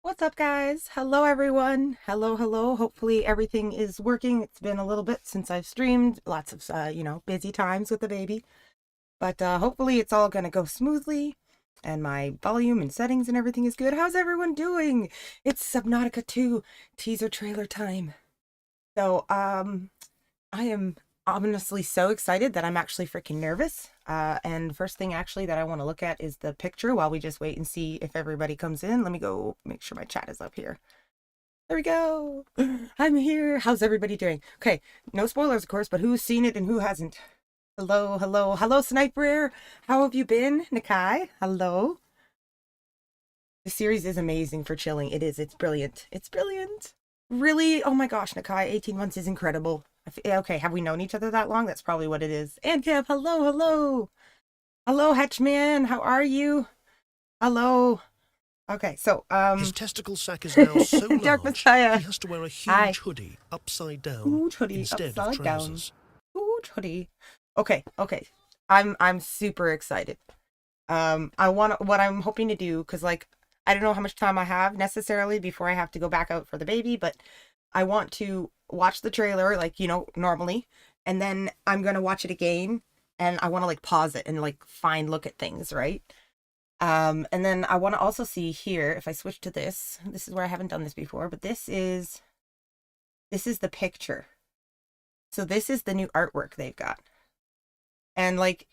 What's up, guys? Hello, everyone. Hello, hello. Hopefully everything is working. It's been a little bit since I've streamed. Lots of, busy times with the baby. But hopefully it's all going to go smoothly. And my volume and settings and everything is good. How's everyone doing? It's Subnautica 2 teaser trailer time. So, I am honestly so excited that I'm actually freaking nervous. And first thing actually that I want to look at is the picture while we just wait and see if everybody comes in. Let me go make sure my chat is up here. There we go. I'm here. How's everybody doing? Okay, no spoilers, of course, but who's seen it and who hasn't? Hello, hello, hello, Sniper. How have you been? Nakai, hello. The series is amazing for chilling. It is. It's brilliant. It's brilliant. Really? Oh my gosh, Nakai, 18 months is incredible. Okay, have we known each other that long? That's probably what it is. And Kev, hello, hello. Hello, Hatchman, how are you? Hello. Okay, so, his testicle sack is now so Dark large, Messiah. he has to wear a huge Hi. hoodie upside down Huge hoodie instead upside of trousers. down. Huge hoodie. Okay. I'm super excited. What I'm hoping to do, because like I don't know how much time I have necessarily before I have to go back out for the baby, but I want to watch the trailer like, normally, and then I'm gonna watch it again, and I want to like pause it and like look at things, right? And then I want to also see here, if I switch to this is where I haven't done this before, but this is the picture. So this is the new artwork they've got. And like,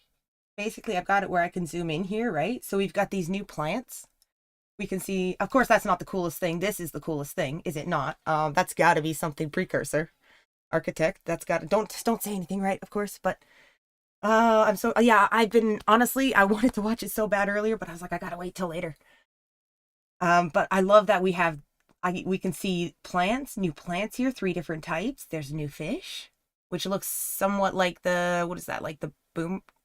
basically I've got it where I can zoom in here, right? So we've got these new plants. We can see, of course, that's not the coolest thing. This is the coolest thing, is it not? That's got to be something precursor. Architect, that's got to, don't say anything, right? Of course, but I'm so, yeah, I've been, honestly, I wanted to watch it so bad earlier, but I was like, I gotta wait till later. But I love that we can see new plants here, 3 different types. There's a new fish, which looks somewhat like what is that? Like the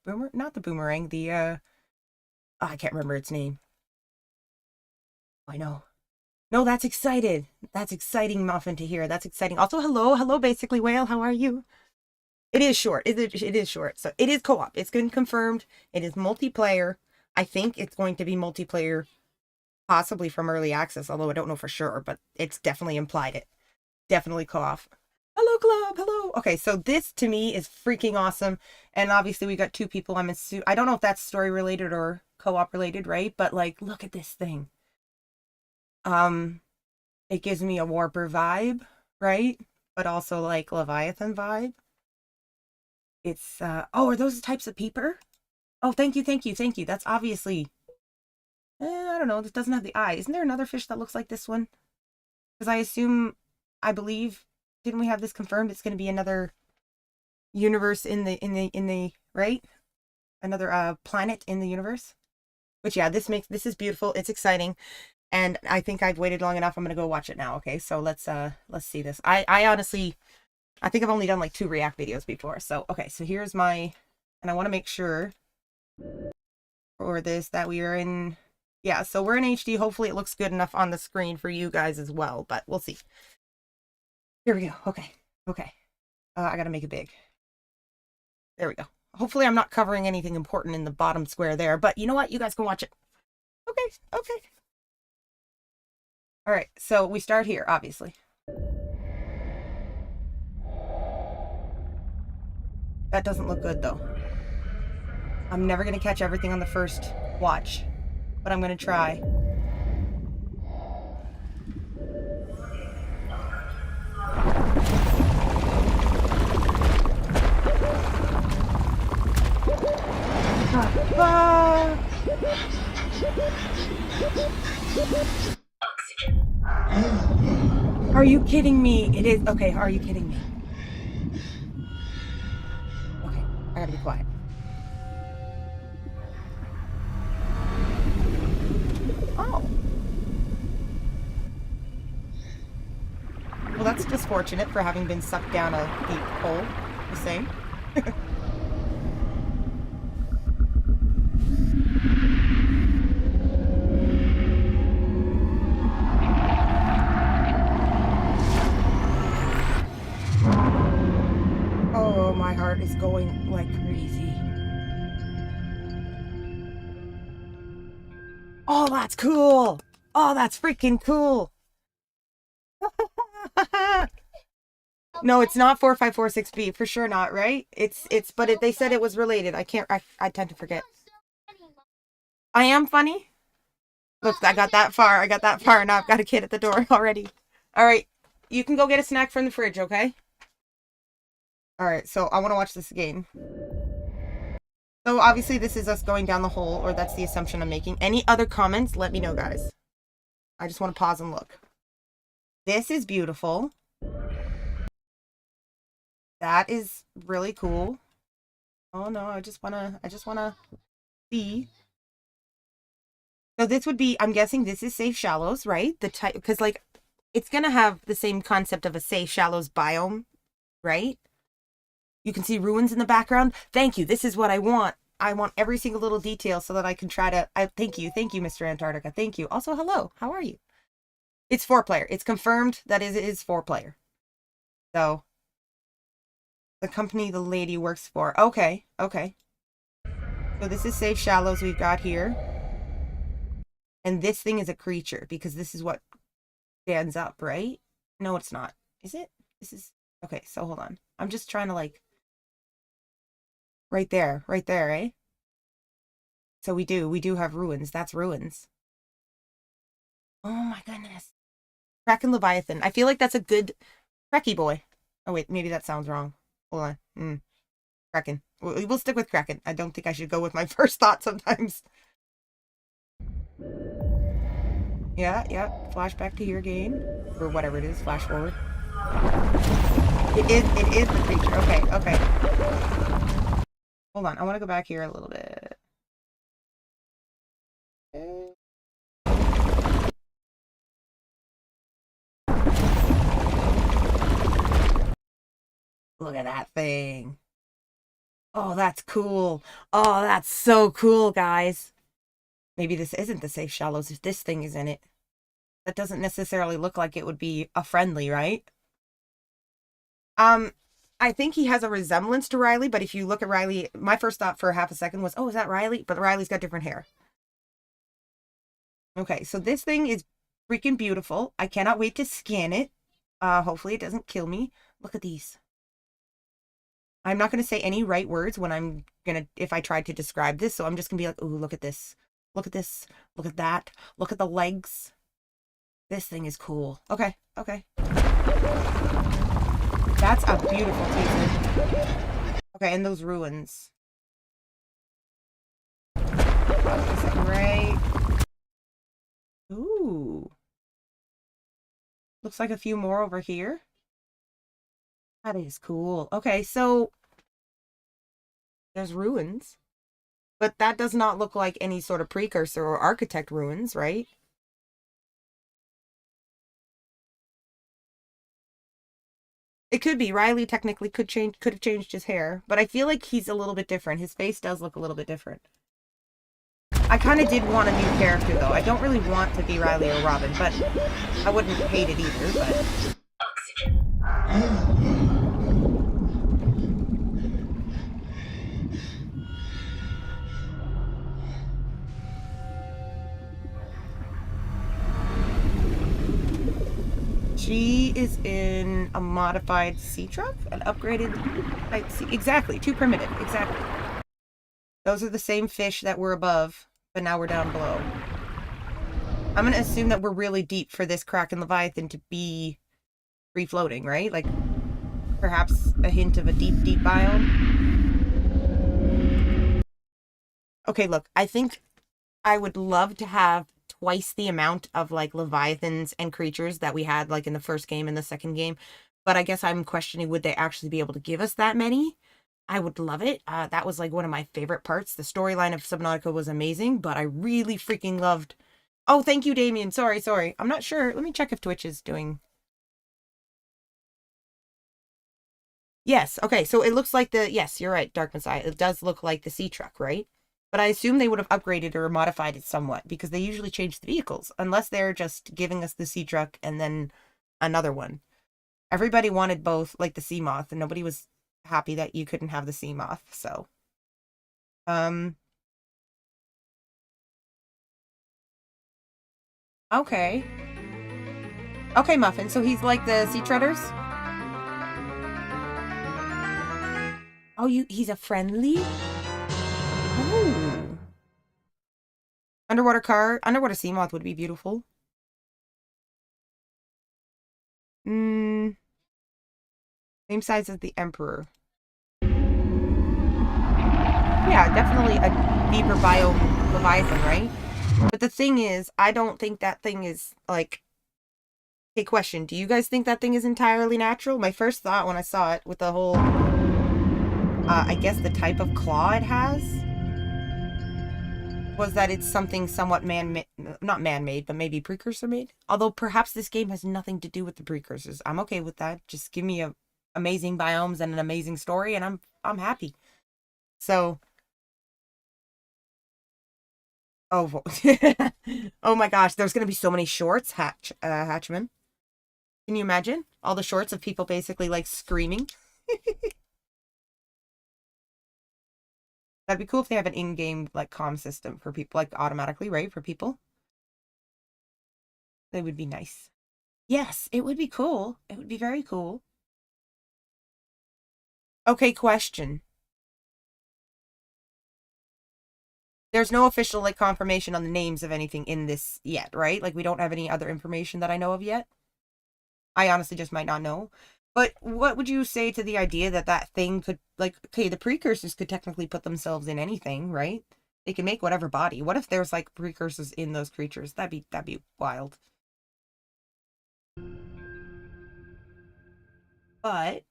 not the boomerang, I can't remember its name. I know. No, that's excited. That's exciting, Muffin, to hear. That's exciting. Also, hello, basically whale. How are you? It is short. It is short. So it is co-op. It's been confirmed. It is multiplayer. I think it's going to be multiplayer, possibly from early access, although I don't know for sure, but it's definitely implied it. Definitely co-op. Hello, club. Hello. Okay, so this to me is freaking awesome. And obviously we got 2 people. I don't know if that's story related or co-op related, right? But like, look at this thing. It gives me a Warper vibe, right? But also like Leviathan vibe. It's oh, are those types of peeper? Oh, thank you. That's obviously, I don't know, this doesn't have the eye. Isn't there another fish that looks like this one? Because I believe, didn't we have this confirmed? It's going to be another universe in the right? Another planet in the universe. But yeah, this is beautiful. It's exciting. And I think I've waited long enough. I'm going to go watch it now. Okay, so let's see this. I honestly, I think I've only done like 2 react videos before. So, okay, so here's and I want to make sure for this that we are in, yeah, so we're in HD. Hopefully it looks good enough on the screen for you guys as well, but we'll see. Here we go. Okay. I got to make it big. There we go. Hopefully I'm not covering anything important in the bottom square there, but you know what? You guys can watch it. Okay. All right, so we start here, obviously. That doesn't look good, though. I'm never going to catch everything on the first watch, but I'm going to try. Are you kidding me? It is. Okay, are you kidding me? Okay, I gotta be quiet. Oh. Well, that's just fortunate for having been sucked down a deep hole, the same. Oh, my heart is going like crazy. Oh, that's cool. Oh, that's freaking cool. No, it's not 4546B, for sure not, right? But they said it was related. I tend to forget. I am funny. Look, I got that far. I got that far. Now I've got a kid at the door already. All right. You can go get a snack from the fridge, okay? All right. So I want to watch this again. So obviously this is us going down the hole, or that's the assumption I'm making. Any other comments? Let me know, guys. I just want to pause and look. This is beautiful. That is really cool. Oh no, I just wanna see. So this would be, I'm guessing this is safe shallows, right? The type, because like it's gonna have the same concept of a safe shallows biome, right? You can see ruins in the background. Thank you. This is what I want. I want every single little detail so that I can try to. Thank you, Mr. Antarctica. Thank you. Also, hello. How are you? It's 4-player. It's confirmed that it is 4-player. So the company the lady works for. Okay, okay. So this is safe shallows we've got here. And this thing is a creature because this is what stands up, right? No, it's not. Is it? This is... Okay, so hold on. I'm just trying to like... Right there, eh? So we do have ruins. That's ruins. Oh my goodness. Kraken Leviathan. I feel like that's a good Trekkie boy. Oh wait, maybe that sounds wrong. Hold on. Kraken. We'll stick with Kraken. I don't think I should go with my first thought sometimes. Yeah. Flashback to here again. Or whatever it is. Flash forward. It is the creature. Okay. Hold on. I want to go back here a little bit. Look at that thing. Oh, that's cool. Oh, that's so cool, guys. Maybe this isn't the safe shallows if this thing is in it. That doesn't necessarily look like it would be a friendly, right? I think he has a resemblance to Riley, but if you look at Riley, my first thought for half a second was, oh, is that Riley? But Riley's got different hair. Okay, so this thing is freaking beautiful. I cannot wait to scan it. Hopefully it doesn't kill me. Look at these. I'm not going to say any right words when if I try to describe this, so I'm just going to be like, ooh, look at this. Look at this. Look at that. Look at the legs. This thing is cool. Okay. That's a beautiful teaser. Okay, and those ruins. Right. Ooh. Looks like a few more over here. That is cool. Okay, so there's ruins. But that does not look like any sort of precursor or architect ruins, right? It could be. Riley technically could have changed his hair, but I feel like he's a little bit different. His face does look a little bit different. I kind of did want a new character, though. I don't really want to be Riley or Robin, but I wouldn't hate it either, but... She is in a modified sea truck? An upgraded type sea... Exactly, too primitive, exactly. Those are the same fish that were above, but now we're down below. I'm going to assume that we're really deep for this Kraken Leviathan to be free-floating, right? Like, perhaps a hint of a deep biome. Okay, look, I think I would love to have twice the amount of, like, Leviathans and creatures that we had, like, in the first game and the second game. But I guess I'm questioning, would they actually be able to give us that many? I would love it. That was, like, one of my favorite parts. The storyline of Subnautica was amazing, but I really freaking loved... Oh, thank you, Damien. Sorry. I'm not sure. Let me check if Twitch is doing... Yes, okay, so it looks like yes, you're right, Dark Messiah. It does look like the sea truck, right? But I assume they would have upgraded or modified it somewhat because they usually change the vehicles, unless they're just giving us the sea truck and then another one. Everybody wanted both, like the sea moth, and nobody was happy that you couldn't have the sea moth, so. Okay. Okay, Muffin. So he's like the sea treaders? Oh, he's a friendly? Oh. Underwater car. Underwater sea moth would be beautiful. Hmm. Same size as the Emperor. Yeah, definitely a deeper biome Leviathan, right? But the thing is, I don't think that thing is like. Okay, question. Do you guys think that thing is entirely natural? My first thought when I saw it with the whole, I guess the type of claw it has, was that it's something somewhat man-made, not man-made, but maybe precursor-made. Although perhaps this game has nothing to do with the precursors. I'm okay with that. Just give me amazing biomes and an amazing story, and I'm happy. So, oh, oh my gosh, there's gonna be so many shorts, Hatchman. Can you imagine all the shorts of people basically like screaming? That'd be cool if they have an in-game like comm system for people, like automatically, right? For people. That would be nice. Yes, it would be cool. It would be very cool. Okay, question. There's no official like confirmation on the names of anything in this yet, right? Like we don't have any other information that I know of yet. I honestly just might not know. But what would you say to the idea that that thing could, like, okay, the precursors could technically put themselves in anything, right? They can make whatever body. What if there's like precursors in those creatures? That'd be wild. But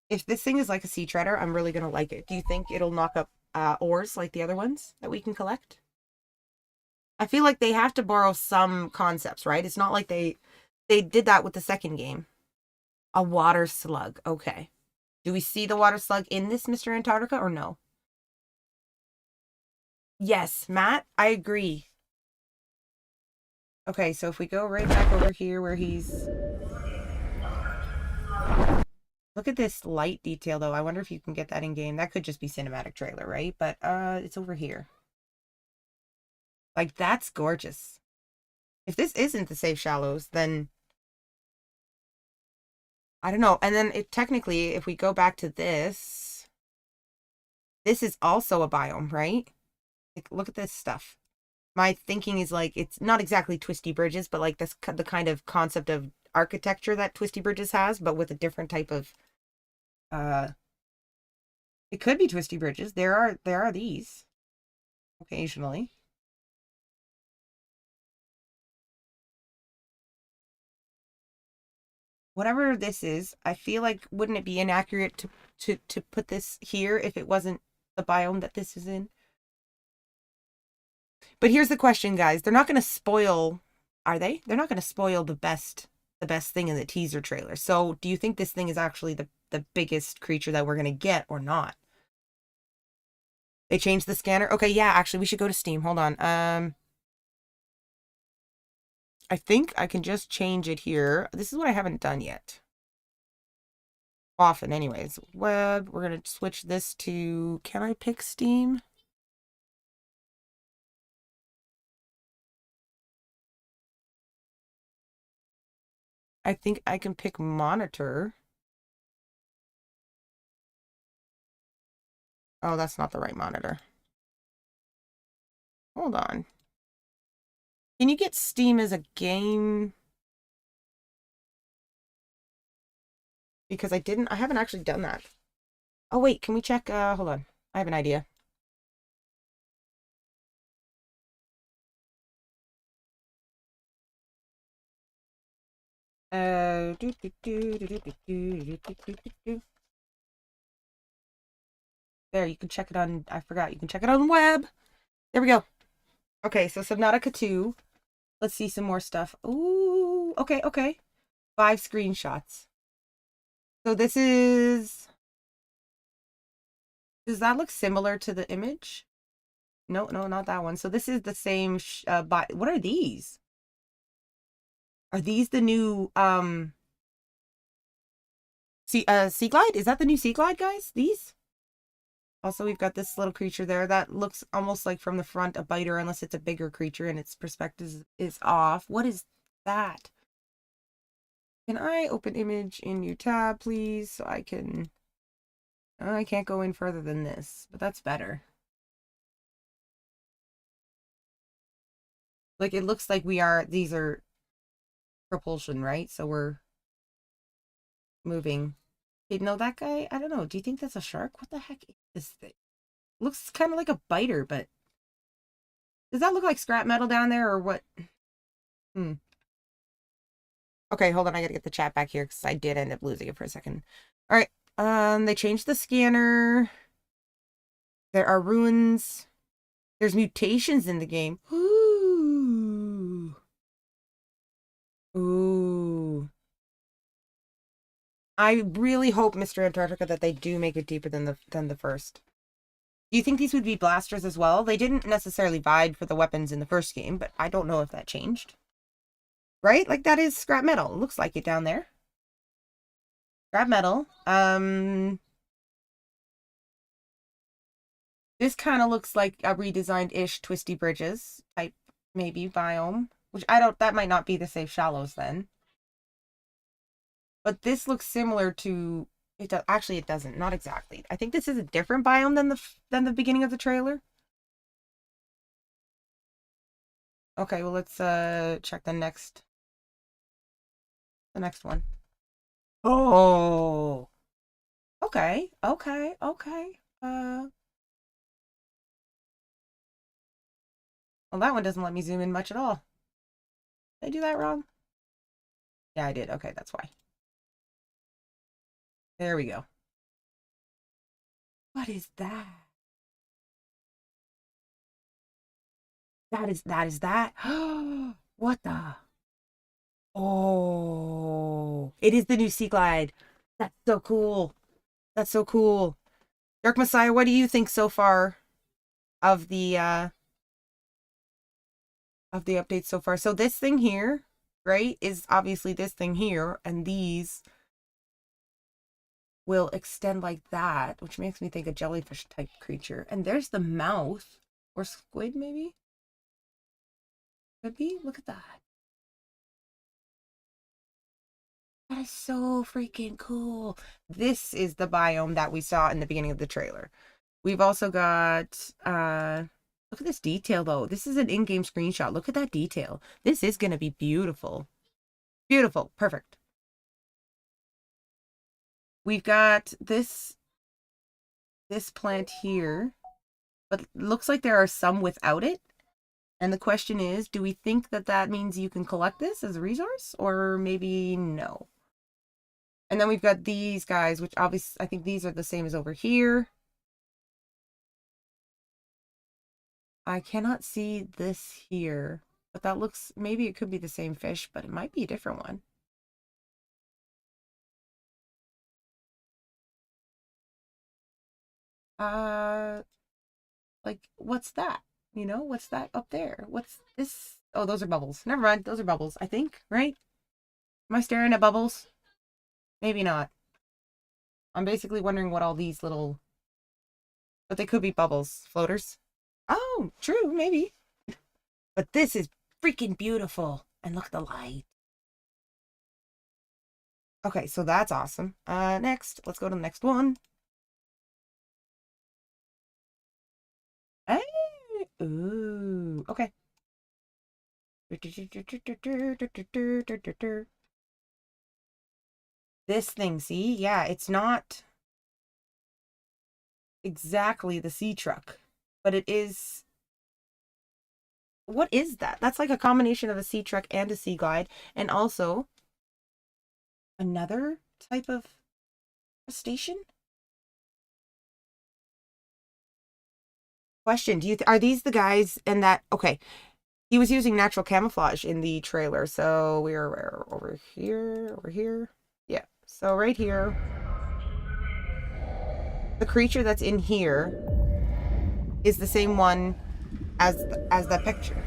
if this thing is like a sea treader, I'm really gonna like it. Do you think it'll knock up ores like the other ones that we can collect? I feel like they have to borrow some concepts, right? It's not like they did that with the second game. A water slug. Okay. Do we see the water slug in this Mr. Antarctica or no? Yes, Matt, I agree. Okay, so if we go right back over here where he's... Look at this light detail, though. I wonder if you can get that in game. That could just be cinematic trailer, right? But it's over here. Like, that's gorgeous. If this isn't the safe shallows, then I don't know. And then it technically, if we go back to this, this is also a biome, right? Like, look at this stuff. My thinking is like it's not exactly Twisty Bridges, but like this the kind of concept of architecture that Twisty Bridges has, but with a different type of uh it could be Twisty Bridges. There are these occasionally. Whatever this is, I feel like wouldn't it be inaccurate to put this here if it wasn't the biome that this is in? But here's the question, guys. They're not going to spoil, are they? They're not going to spoil the best thing in the teaser trailer. So, do you think this thing is actually the biggest creature that we're going to get or not? They changed the scanner. Okay, yeah, actually we should go to Steam. Hold on. I think I can just change it here. This is what I haven't done yet. Often anyways. Web, we're going to switch this to, can I pick Steam? I think I can pick monitor. Oh, that's not the right monitor. Hold on. Can you get Steam as a game? Because I haven't actually done that. Oh, wait, can we check? Hold on. I have an idea. Do, do, do, do, do, do, do, do, do, do, do. There, you can check it on, I forgot, you can check it on the web. There we go. Okay, so Subnautica 2. Let's see some more stuff. Ooh, okay, okay. 5 screenshots. So this is... Does that look similar to the image? No, no, not that one. So this is the same, what are these? Are these the new, Sea Glide? Is that the new Sea Glide, guys? These? Also, we've got this little creature there that looks almost like from the front a biter, unless it's a bigger creature and its perspective is off. What is that? Can I open image in new tab, please? So I can... I can't go in further than this, but that's better. Like, it looks like these are propulsion, right? So we're moving. Okay, no, that guy, I don't know. Do you think that's a shark? What the heck is this thing? Looks kind of like a biter, but does that look like scrap metal down there or what? Okay, hold on. I gotta get the chat back here because I did end up losing it for a second. All right. They changed the scanner. There are ruins. There's mutations in the game. Ooh. Ooh. I really hope, Mr. Antarctica, that they do make it deeper than the first. Do you think these would be blasters as well? They didn't necessarily vie for the weapons in the first game, but I don't know if that changed. Right? Like, that is scrap metal. It looks like it down there. Scrap metal. This kind of looks like a redesigned-ish Twisty Bridges type, maybe, biome. Which that might not be the Safe Shallows then. But this looks similar to... Actually, it doesn't. Not exactly. I think this is a different biome than the beginning of the trailer. Okay, well, let's check the next one. Oh! Okay. Well, that one doesn't let me zoom in much at all. Did I do that wrong? Yeah, I did. Okay, that's why. There we go. What is that? That is that? What the? Oh, it is the new Sea Glide. That's so cool. That's so cool. Dark Messiah, what do you think so far of the updates so far? So this thing here, right, is obviously this thing here, and these will extend like that, which makes me think a jellyfish type creature. And there's the mouth, or squid maybe? Could be. Look at that. That is so freaking cool. This is the biome that we saw in the beginning of the trailer. We've also got, look at this detail though. This is an in-game screenshot. Look at that detail. This is going to be beautiful. Beautiful. Perfect. We've got this plant here, but it looks like there are some without it. And the question is, do we think that means you can collect this as a resource, or maybe no? And then we've got these guys, which obviously I think these are the same as over here. I cannot see this here, but that looks, maybe it could be the same fish, but it might be a different one. Like, what's that? You know, what's that up there? What's this? Oh, those are bubbles. Never mind, those are bubbles, I think, right? Am I staring at bubbles? Maybe not. I'm basically wondering what all these little... But they could be bubbles. Floaters? Oh, true, maybe. But this is freaking beautiful. And look at the light. Okay, so that's awesome. Next, let's go to the next one. Hey! Ooh, okay. This thing, see? Yeah, it's not exactly the sea truck, but it is... What is that? That's like a combination of a sea truck and a sea glide, and also another type of station? Question, are these the guys in that... Okay, he was using natural camouflage in the trailer, so we're over here. Yeah, so right here. The creature that's in here is the same one as that picture.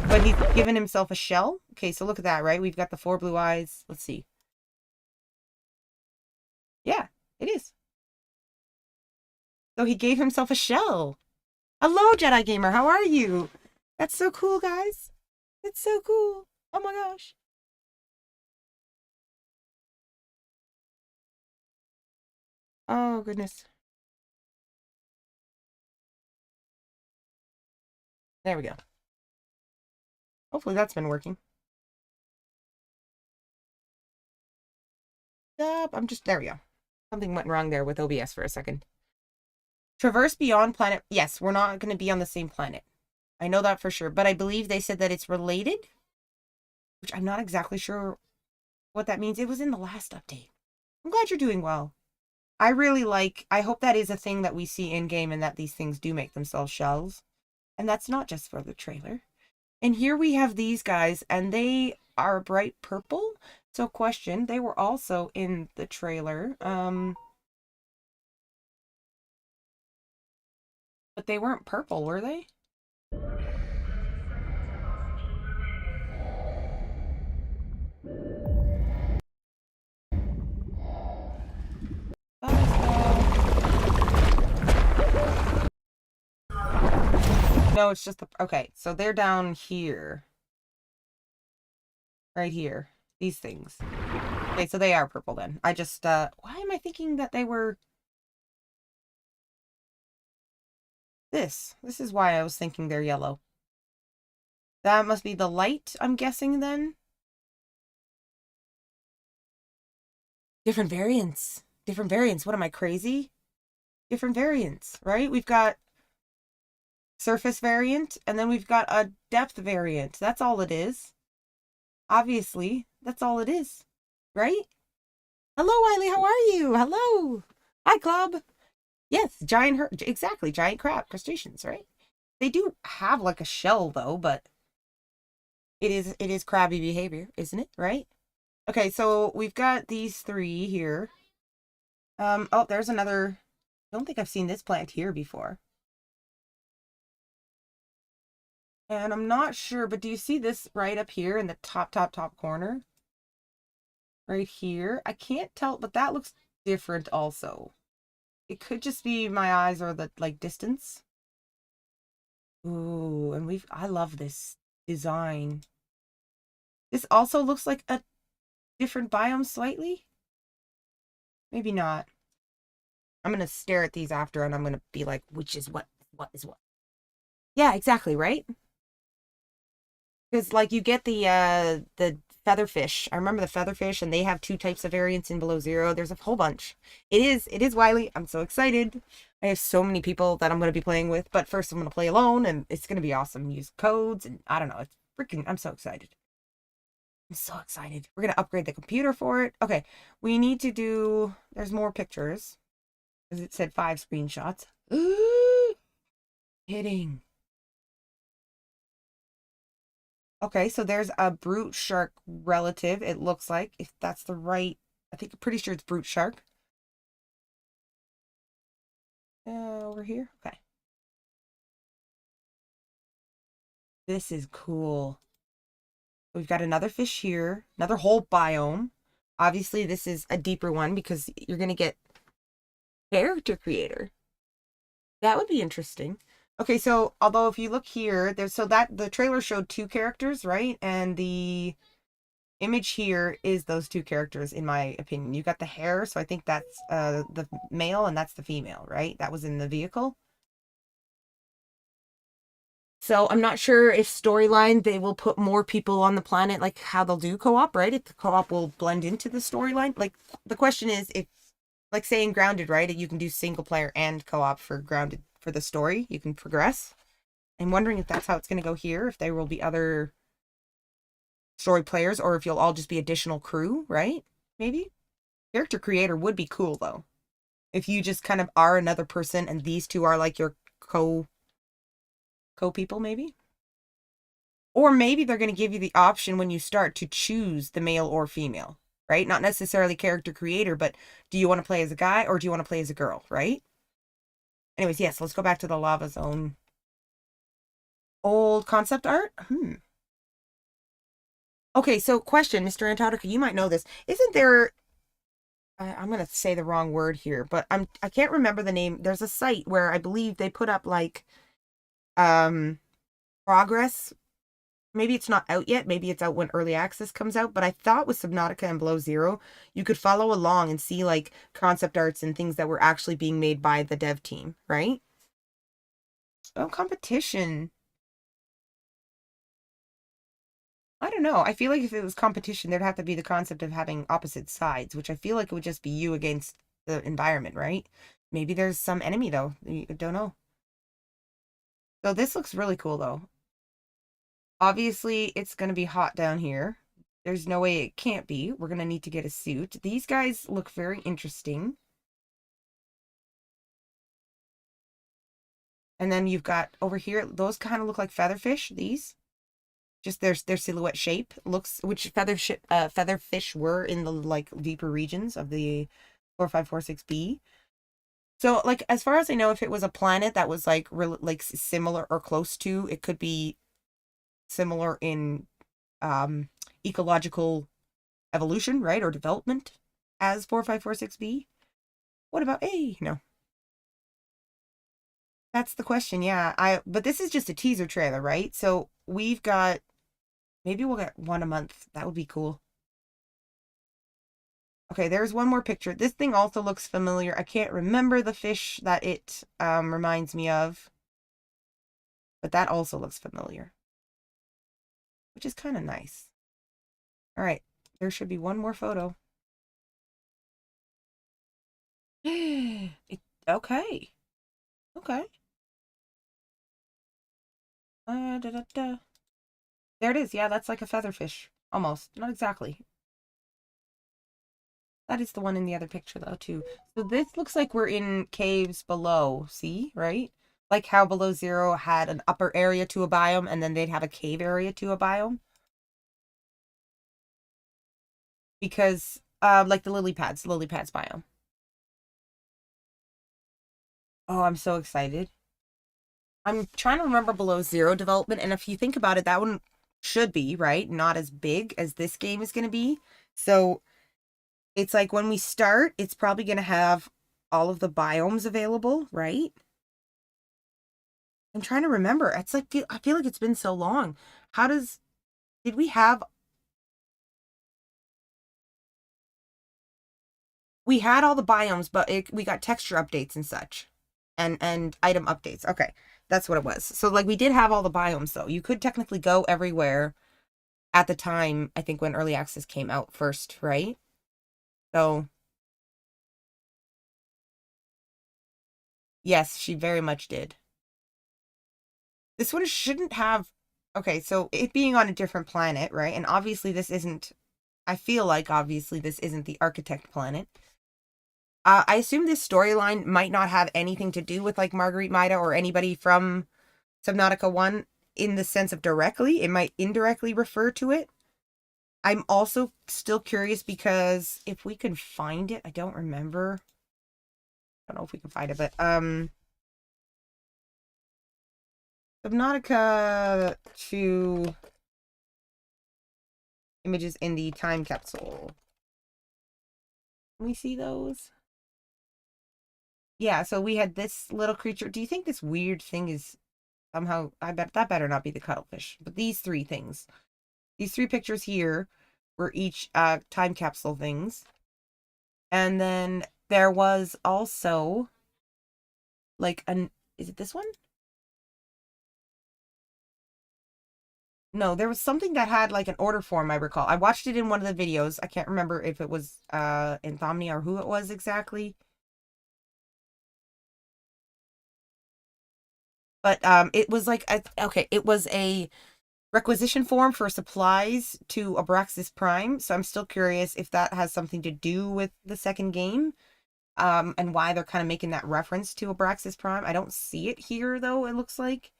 But he's given himself a shell. Okay, so look at that, right? We've got the 4 blue eyes. Let's see. Yeah, it is. So he gave himself a shell. Hello, Jedi Gamer. How are you? That's so cool, guys. It's so cool. Oh my gosh. Oh, goodness. There we go. Hopefully that's been working. Stop. There we go. Something went wrong there with OBS for a second. Traverse beyond planet. Yes, we're not going to be on the same planet. I know that for sure. But I believe they said that it's related, which I'm not exactly sure what that means. It was in the last update. I'm glad you're doing well. I hope that is a thing that we see in game and that these things do make themselves shells. And that's not just for the trailer. And here we have these guys, and they are bright purple. So question, they were also in the trailer. But they weren't purple, were they? No, it's just the... Okay, so they're down here. Right here. These things. Okay, so they are purple then. I just, why am I thinking that they were... This is why I was thinking they're yellow. That must be the light, I'm guessing then. Different variants. Different variants. What am I, crazy? Different variants, right? We've got surface variant, and then we've got a depth variant. That's all it is. Obviously, that's all it is, right? Hello, Wiley, how are you? Hello. Hi, Club. Yes, exactly, giant crab, crustaceans, right? They do have like a shell though, but it is crabby behavior, isn't it? Right? Okay, so we've got these three here. Oh, there's another. I don't think I've seen this plant here before. And I'm not sure, but do you see this right up here in the top corner? Right here. I can't tell, but that looks different also. It could just be my eyes or the like distance. Ooh, and I love this design. This also looks like a different biome slightly. Maybe not. I'm gonna stare at these after and I'm gonna be like, which is what is what? Yeah, exactly, right? Because like you get the featherfish. I remember the featherfish, and they have two types of variants in Below Zero. There's a whole bunch. It is Wily. I'm so excited. I have so many people that I'm gonna be playing with, but first I'm gonna play alone, and it's gonna be awesome. Use codes, and I don't know. It's freaking. I'm so excited. I'm so excited. We're gonna upgrade the computer for it. Okay, we need to do. There's more pictures, because it said 5 screenshots. Ooh, kidding. Okay, so there's a brute shark relative, it looks like, if that's the right, I think I'm pretty sure it's brute shark. Over here? Okay. This is cool. We've got another fish here, another whole biome. Obviously, this is a deeper one because you're going to get character creator. That would be interesting. Okay, so although if you look here, the trailer showed 2 characters, right? And the image here is those 2 characters, in my opinion. You got the hair, so I think that's the male and that's the female, right? That was in the vehicle. So I'm not sure if storyline they will put more people on the planet, like how they'll do co-op, right? If the co-op will blend into the storyline. Like the question is if, like saying Grounded, right? You can do single player and co-op for Grounded for the story. You can progress. I'm wondering if that's how it's going to go here, if there will be other story players, or if you'll all just be additional crew, right? Maybe? Character creator would be cool, though. If you just kind of are another person and these 2 are like your co-people, maybe? Or maybe they're going to give you the option when you start to choose the male or female, right? Not necessarily character creator, but do you want to play as a guy or do you want to play as a girl, right? Anyways, yes, let's go back to the lava zone. Old concept art? Okay, so question, Mr. Antarctica, you might know this. Isn't there I'm gonna say the wrong word here, but I can't remember the name. There's a site where I believe they put up like um progress. Maybe it's not out yet. Maybe it's out when early access comes out. But I thought with Subnautica and Below Zero, you could follow along and see like concept arts and things that were actually being made by the dev team, right? Oh, competition. I don't know. I feel like if it was competition, there'd have to be the concept of having opposite sides, which I feel like it would just be you against the environment, right? Maybe there's some enemy though. You don't know. So this looks really cool though. Obviously, it's going to be hot down here. There's no way it can't be. We're going to need to get a suit. These guys look very interesting. And then you've got over here, those kind of look like featherfish, these. Just their silhouette shape looks, which featherfish were in the like deeper regions of the 4546b. So like as far as I know, if it was a planet that was like like similar or close to, it could be similar in ecological evolution, right? Or development as 4546b. What about A? No. That's the question. Yeah. But this is just a teaser trailer, right? So we've got maybe we'll get one a month. That would be cool. Okay, there's one more picture. This thing also looks familiar. I can't remember the fish that it reminds me of. But that also looks familiar. Which is kind of nice. All right, there should be one more photo. Okay. Okay. Da, da, da. There it is. Yeah, that's like a featherfish. Almost. Not exactly. That is the one in the other picture, though, too. So this looks like we're in caves below. See, right? Like how Below Zero had an upper area to a biome, and then they'd have a cave area to a biome. Because, like the lily pads biome. Oh, I'm so excited. I'm trying to remember Below Zero development, and if you think about it, that one should be, right? Not as big as this game is going to be. So it's like when we start, it's probably going to have all of the biomes available, right? I'm trying to remember. It's like, I feel like it's been so long. Did we have, we had all the biomes, but we got texture updates and such and item updates. Okay. That's what it was. So like we did have all the biomes though. You could technically go everywhere at the time, I think when early access came out first, right? So yes, she very much did. This one shouldn't have, okay, so it being on a different planet, right? And obviously this isn't, I feel like obviously this isn't the architect planet. I assume this storyline might not have anything to do with like Marguerite Maida or anybody from Subnautica 1 in the sense of directly. It might indirectly refer to it. I'm also still curious because if we can find it, I don't remember. I don't know if we can find it, but Subnautica 2 images in the time capsule. Can we see those? Yeah, so we had this little creature. Do you think this weird thing is somehow, I bet that better not be the cuttlefish, but these three things. These three pictures here were each time capsule things. And then there was also like is it this one? No, there was something that had like an order form, I recall. I watched it in one of the videos. I can't remember if it was Insomnia or who it was exactly. But it was like okay, it was a requisition form for supplies to Abraxas Prime. So I'm still curious if that has something to do with the second game. And why they're kind of making that reference to Abraxas Prime. I don't see it here though, it looks like.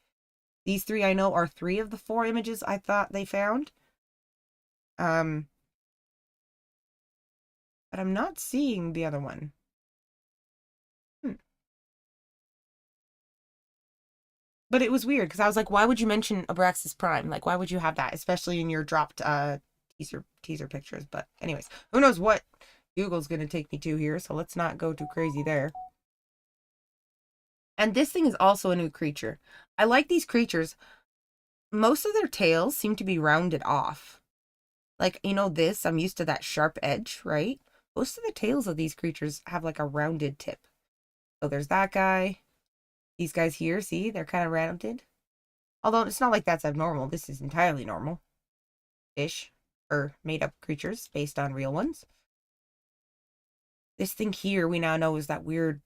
These three I know are three of the four images I thought they found. But I'm not seeing the other one. But it was weird because I was like, why would you mention Abraxas Prime? Like, why would you have that, especially in your dropped teaser pictures? But anyways, who knows what Google's gonna take me to here, so let's not go too crazy there. And this thing is also a new creature. I like these creatures. Most of their tails seem to be rounded off. Like, you know, this, I'm used to that sharp edge, right? Most of the tails of these creatures have like a rounded tip. So there's that guy. These guys here, see, they're kind of rounded. Although it's not like that's abnormal. This is entirely normal-ish. Or made-up creatures based on real ones. This thing here we now know is that weird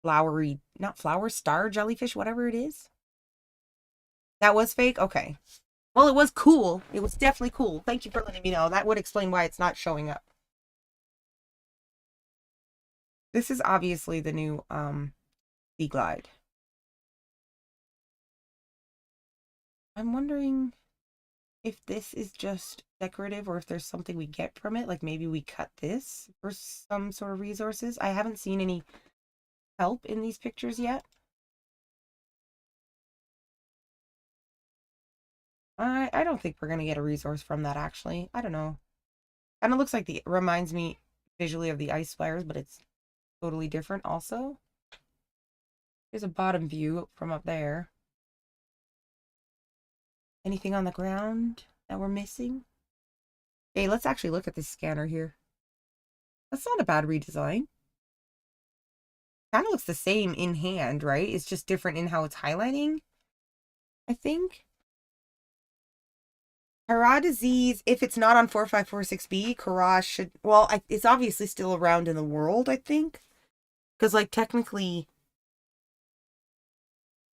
flowery, not flower, star jellyfish, whatever it is. That was fake? Okay. Well, it was cool. It was definitely cool. Thank you for letting me know. That would explain why it's not showing up. This is obviously the new Sea Glide. I'm wondering if this is just decorative or if there's something we get from it. Like maybe we cut this for some sort of resources. I haven't seen any help in these pictures yet. I don't think we're going to get a resource from that, actually. I don't know. Kind of looks like reminds me visually of the ice flyers, but it's totally different also. Here's a bottom view from up there. Anything on the ground that we're missing? Hey, let's actually look at this scanner here. That's not a bad redesign. Kind of looks the same in hand, right? It's just different in how it's highlighting, I think. Kara disease, if it's not on 4546B, Kara should, well, it's obviously still around in the world, I think. Because, like, technically,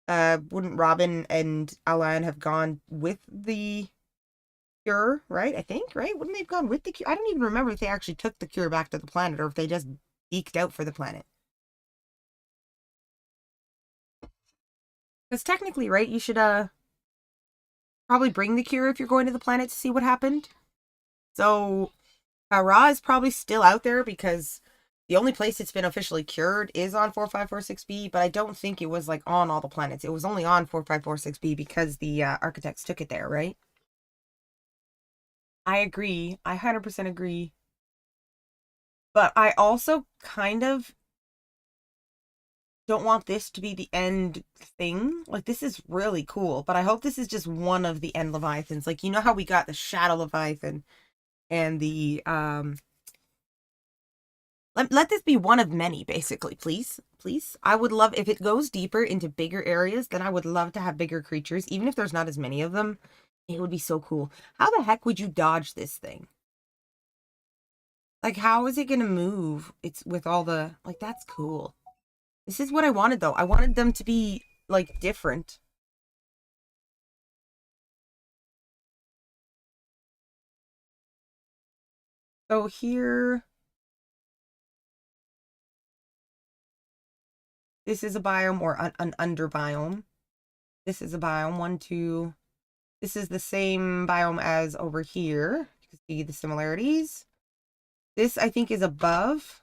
wouldn't Robin and Alan have gone with the cure, right? I think, right? Wouldn't they have gone with the cure? I don't even remember if they actually took the cure back to the planet or if they just eked out for the planet. Because technically, right, you should, probably bring the cure if you're going to the planet to see what happened. So, Ra is probably still out there because the only place it's been officially cured is on 4546B, but I don't think it was, like, on all the planets. It was only on 4546B because the architects took it there, right? I agree. I 100% agree. But I also kind of don't want this to be the end thing. Like, this is really cool, but I hope this is just one of the end Leviathans. Like, you know how we got the Shadow Leviathan and the, let this be one of many, basically, please. Please. I would love, if it goes deeper into bigger areas, then I would love to have bigger creatures, even if there's not as many of them. It would be so cool. How the heck would you dodge this thing? Like, how is it gonna move? It's with all the, like, that's cool. This is what I wanted, though. I wanted them to be, like, different. So here, this is a biome or an under biome. This is a biome, 1, 2. This is the same biome as over here. You can see the similarities. This, I think, is above.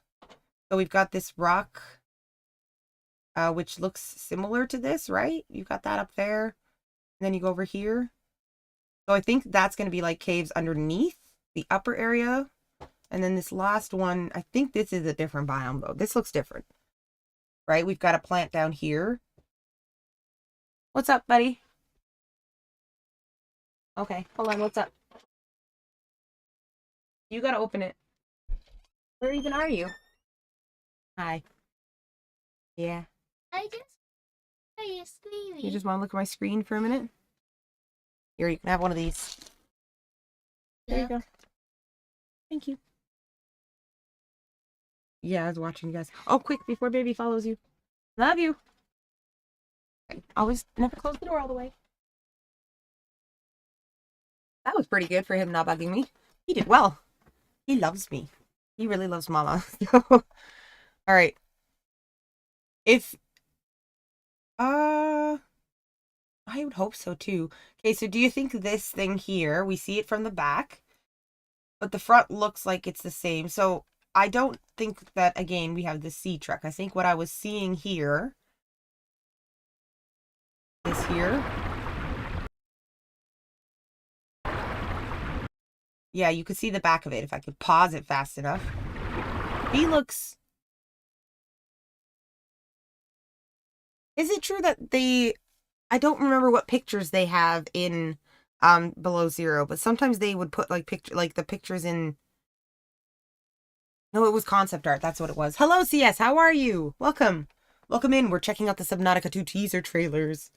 So we've got this rock, which looks similar to this, right? You've got that up there. And then you go over here. So I think that's going to be like caves underneath the upper area. And then this last one, I think this is a different biome, though. This looks different, right? We've got a plant down here. What's up, buddy? Okay, hold on. What's up? You got to open it. Where even are you? Hi. Yeah. I just saw you screaming. You just want to look at my screen for a minute? Here, you can have one of these. There you go. Thank you. Yeah, I was watching you guys. Oh, quick, before baby follows you. Love you. Okay. Always never close the door all the way. That was pretty good for him not bugging me. He did well. He loves me. He really loves Mama. All right. If I would hope so too. Okay, so do you think this thing here, we see it from the back, but the front looks like it's the same. So I don't think that, again, we have the sea truck. I think what I was seeing here is here. Yeah, you could see the back of it if I could pause it fast enough. He looks... Is it true that they... I don't remember what pictures they have in Below Zero, but sometimes they would put like the pictures in... No, it was concept art. That's what it was. Hello, CS. How are you? Welcome. Welcome in. We're checking out the Subnautica 2 teaser trailers.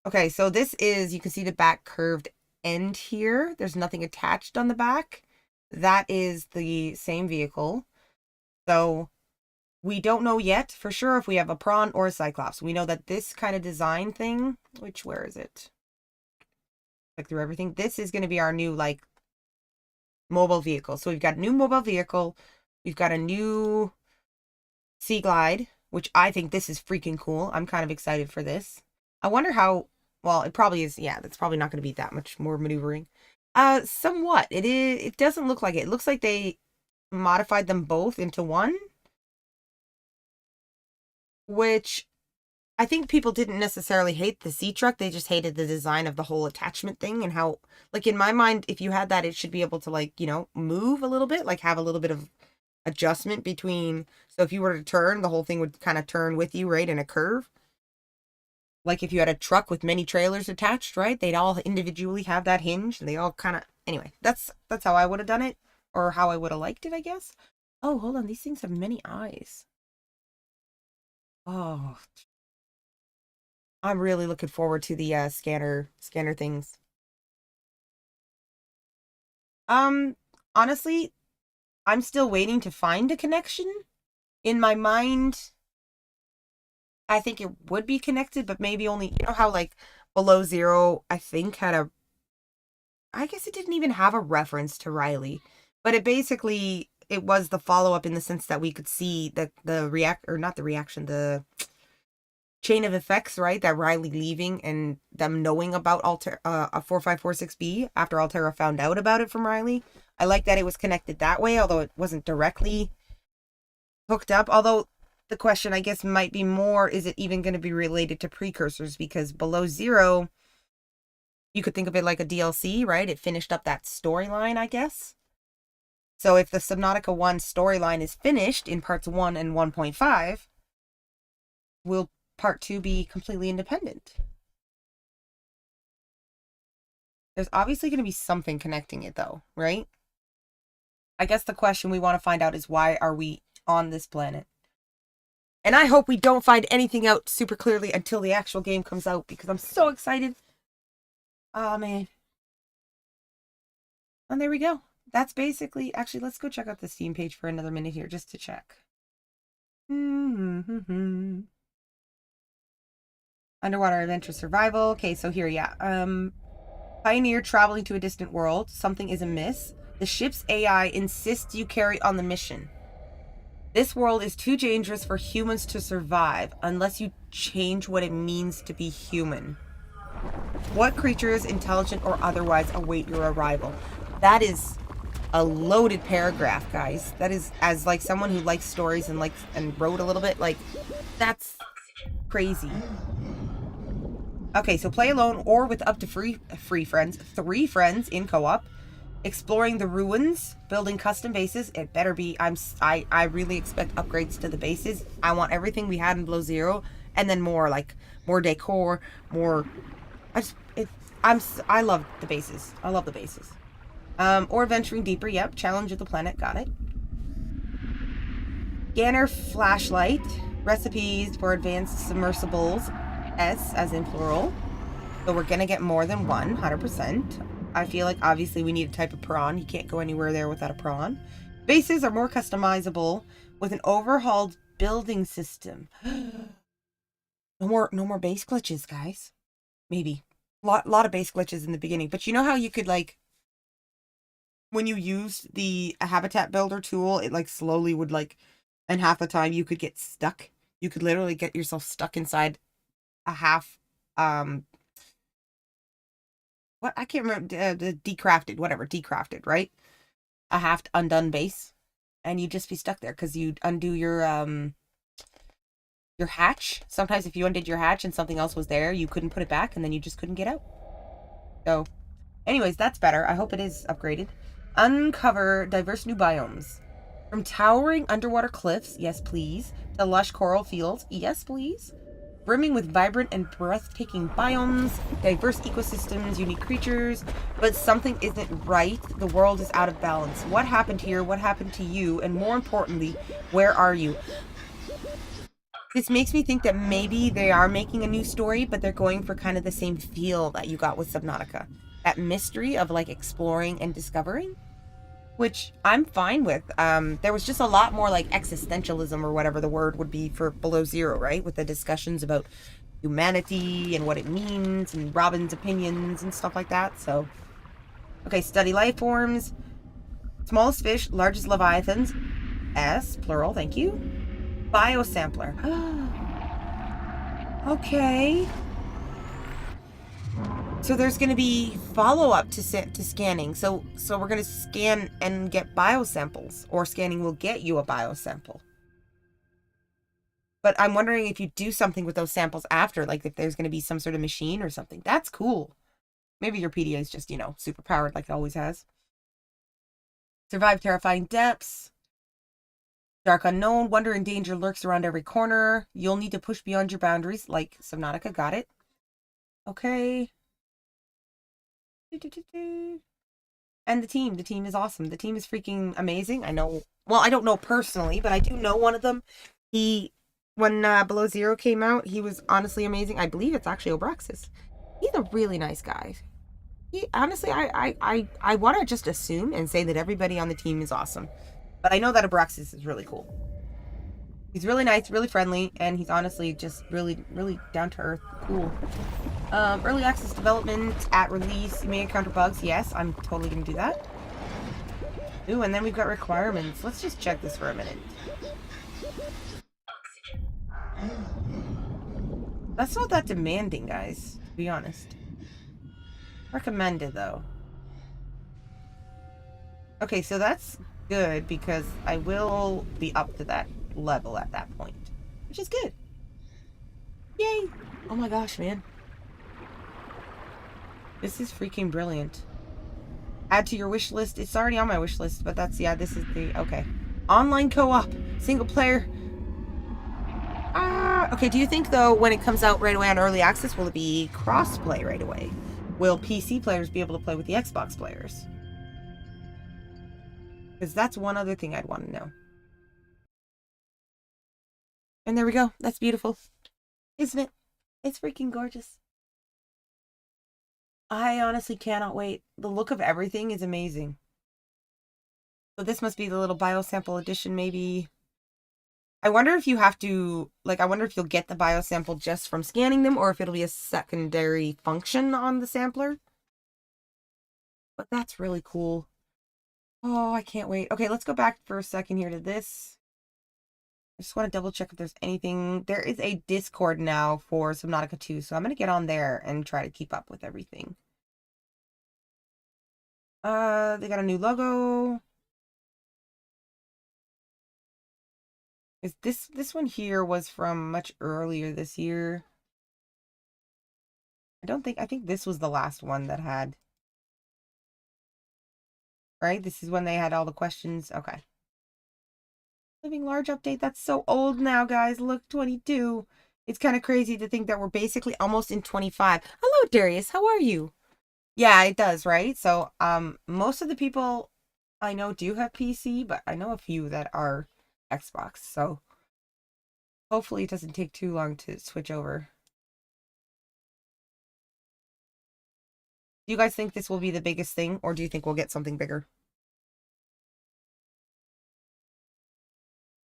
Okay, so this is... You can see the back curved end here. There's nothing attached on the back. That is the same vehicle. So we don't know yet for sure if we have a prawn or a cyclops. We know that this kind of design thing, where is it? Like through everything. This is going to be our new like mobile vehicle. So we've got a new mobile vehicle. We've got a new Sea Glide, which I think this is freaking cool. I'm kind of excited for this. I wonder how, well, it probably is. Yeah, that's probably not going to be that much more maneuvering. Somewhat. It doesn't look like it. It looks like they modified them both into one. Which I think people didn't necessarily hate the sea truck. They just hated the design of the whole attachment thing and how, like in my mind, if you had that, it should be able to like, you know, move a little bit, like have a little bit of adjustment between. So if you were to turn, the whole thing would kind of turn with you, right, in a curve. Like if you had a truck with many trailers attached, right? They'd all individually have that hinge. And they all kind of... Anyway, that's how I would have done it. Or how I would have liked it, I guess. Oh, hold on. These things have many eyes. Oh. I'm really looking forward to the scanner things. Honestly, I'm still waiting to find a connection. In my mind, I think it would be connected, but maybe only, you know how like Below Zero, I think had a, I guess it didn't even have a reference to Riley, but it basically, it was the follow-up in the sense that we could see that the chain of effects, right? That Riley leaving and them knowing about 4546B after Alterra found out about it from Riley. I like that it was connected that way, although it wasn't directly hooked up. Although the question, I guess, might be more, is it even going to be related to Precursors? Because Below Zero, you could think of it like a DLC, right? It finished up that storyline, I guess. So if the Subnautica 1 storyline is finished in parts 1 and 1.5, will part 2 be completely independent? There's obviously going to be something connecting it, though, right? I guess the question we want to find out is, why are we on this planet? And I hope we don't find anything out super clearly until the actual game comes out, because I'm so excited. Oh, man. And there we go. That's basically... Actually, let's go check out the Steam page for another minute here, just to check. Underwater adventure survival. Okay, so here, yeah. Pioneer traveling to a distant world. Something is amiss. The ship's AI insists you carry on the mission. This world is too dangerous for humans to survive unless you change what it means to be human. What creatures, intelligent or otherwise, await your arrival? That is a loaded paragraph, guys. That is, as like someone who likes stories and wrote a little bit, like, that's crazy. Okay, so play alone or with up to three friends in co-op. Exploring the ruins, building custom bases. It better be. I really expect upgrades to the bases. I want everything we had in Below Zero, and then more, like more decor, more. I love the bases. I love the bases. Or venturing deeper. Yep. Challenge of the planet. Got it. Scanner flashlight. Recipes for advanced submersibles. S as in plural. So we're gonna get more than one, 100%. I feel like obviously we need a type of prawn. You can't go anywhere there without a prawn. Bases are more customizable with an overhauled building system. No more base glitches, guys. Maybe. Lot of base glitches in the beginning. But you know how you could, like, when you used the habitat builder tool, it like slowly would, like, and half the time you could get stuck. You could literally get yourself stuck inside a half, what, I can't remember, decrafted, right? A half undone base, and you'd just be stuck there because you'd undo your hatch. Sometimes if you undid your hatch and something else was there, you couldn't put it back, and then you just couldn't get out. So, anyways, that's better. I hope it is upgraded. Uncover diverse new biomes. From towering underwater cliffs, yes please, to lush coral fields, yes please. Brimming with vibrant and breathtaking biomes, diverse ecosystems, unique creatures, but something isn't right. The world is out of balance. What happened here? What happened to you? And more importantly, where are you? This makes me think that maybe they are making a new story, but they're going for kind of the same feel that you got with Subnautica. That mystery of like exploring and discovering, which I'm fine with. There was just a lot more like existentialism or whatever the word would be for Below Zero, right? With the discussions about humanity and what it means and Robin's opinions and stuff like that. So, okay, study life forms. Smallest fish, largest leviathans. S, plural, thank you. Biosampler. Okay. So there's going to be follow-up to scanning. So we're going to scan and get biosamples, or scanning will get you a biosample. But I'm wondering if you do something with those samples after, like if there's going to be some sort of machine or something. That's cool. Maybe your PDA is just, super powered like it always has. Survive terrifying depths. Dark unknown. Wonder and danger lurks around every corner. You'll need to push beyond your boundaries, like Subnautica. Got it. Okay. And the team is awesome. The team is freaking amazing. I know, well, I don't know personally, but I do know one of them. When Below Zero came out, he was honestly amazing. I believe it's actually Obraxis. He's a really nice guy. Honestly, I want to just assume and say that everybody on the team is awesome. But I know that Abraxas is really cool. He's really nice, really friendly, and he's honestly just really, really down to earth. Cool. Early access development at release. You may encounter bugs. Yes, I'm totally going to do that. Ooh, and then we've got requirements. Let's just check this for a minute. That's not that demanding, guys, to be honest. Recommended, though. Okay, so that's good because I will be up to that level at that point, which is good. Yay! Oh my gosh, man. This is freaking brilliant. Add to your wish list. It's already on my wish list, but this is the, okay. Online co-op, single player. Okay, do you think, though, when it comes out right away on early access, will it be cross-play right away? Will PC players be able to play with the Xbox players? Because that's one other thing I'd want to know. And there we go. That's beautiful. Isn't it? It's freaking gorgeous. I honestly cannot wait. The look of everything is amazing. So this must be the little biosample edition, maybe. I wonder if you have to, I wonder if you'll get the biosample just from scanning them, or if it'll be a secondary function on the sampler. But that's really cool. Oh, I can't wait. Okay, let's go back for a second here to this. I just want to double check if there's anything. There is a Discord now for Subnautica 2, so I'm going to get on there and try to keep up with everything. They got a new logo. Is this one here was from much earlier this year. I think this was the last one that had. Right? This is when they had all the questions. Okay. Living large update. That's so old now, guys. Look, 22. It's kind of crazy to think that we're basically almost in 25. Hello, Darius. How are you? Yeah, it does, right? So, most of the people I know do have PC, but I know a few that are Xbox. So, hopefully it doesn't take too long to switch over. Do you guys think this will be the biggest thing, or do you think we'll get something bigger?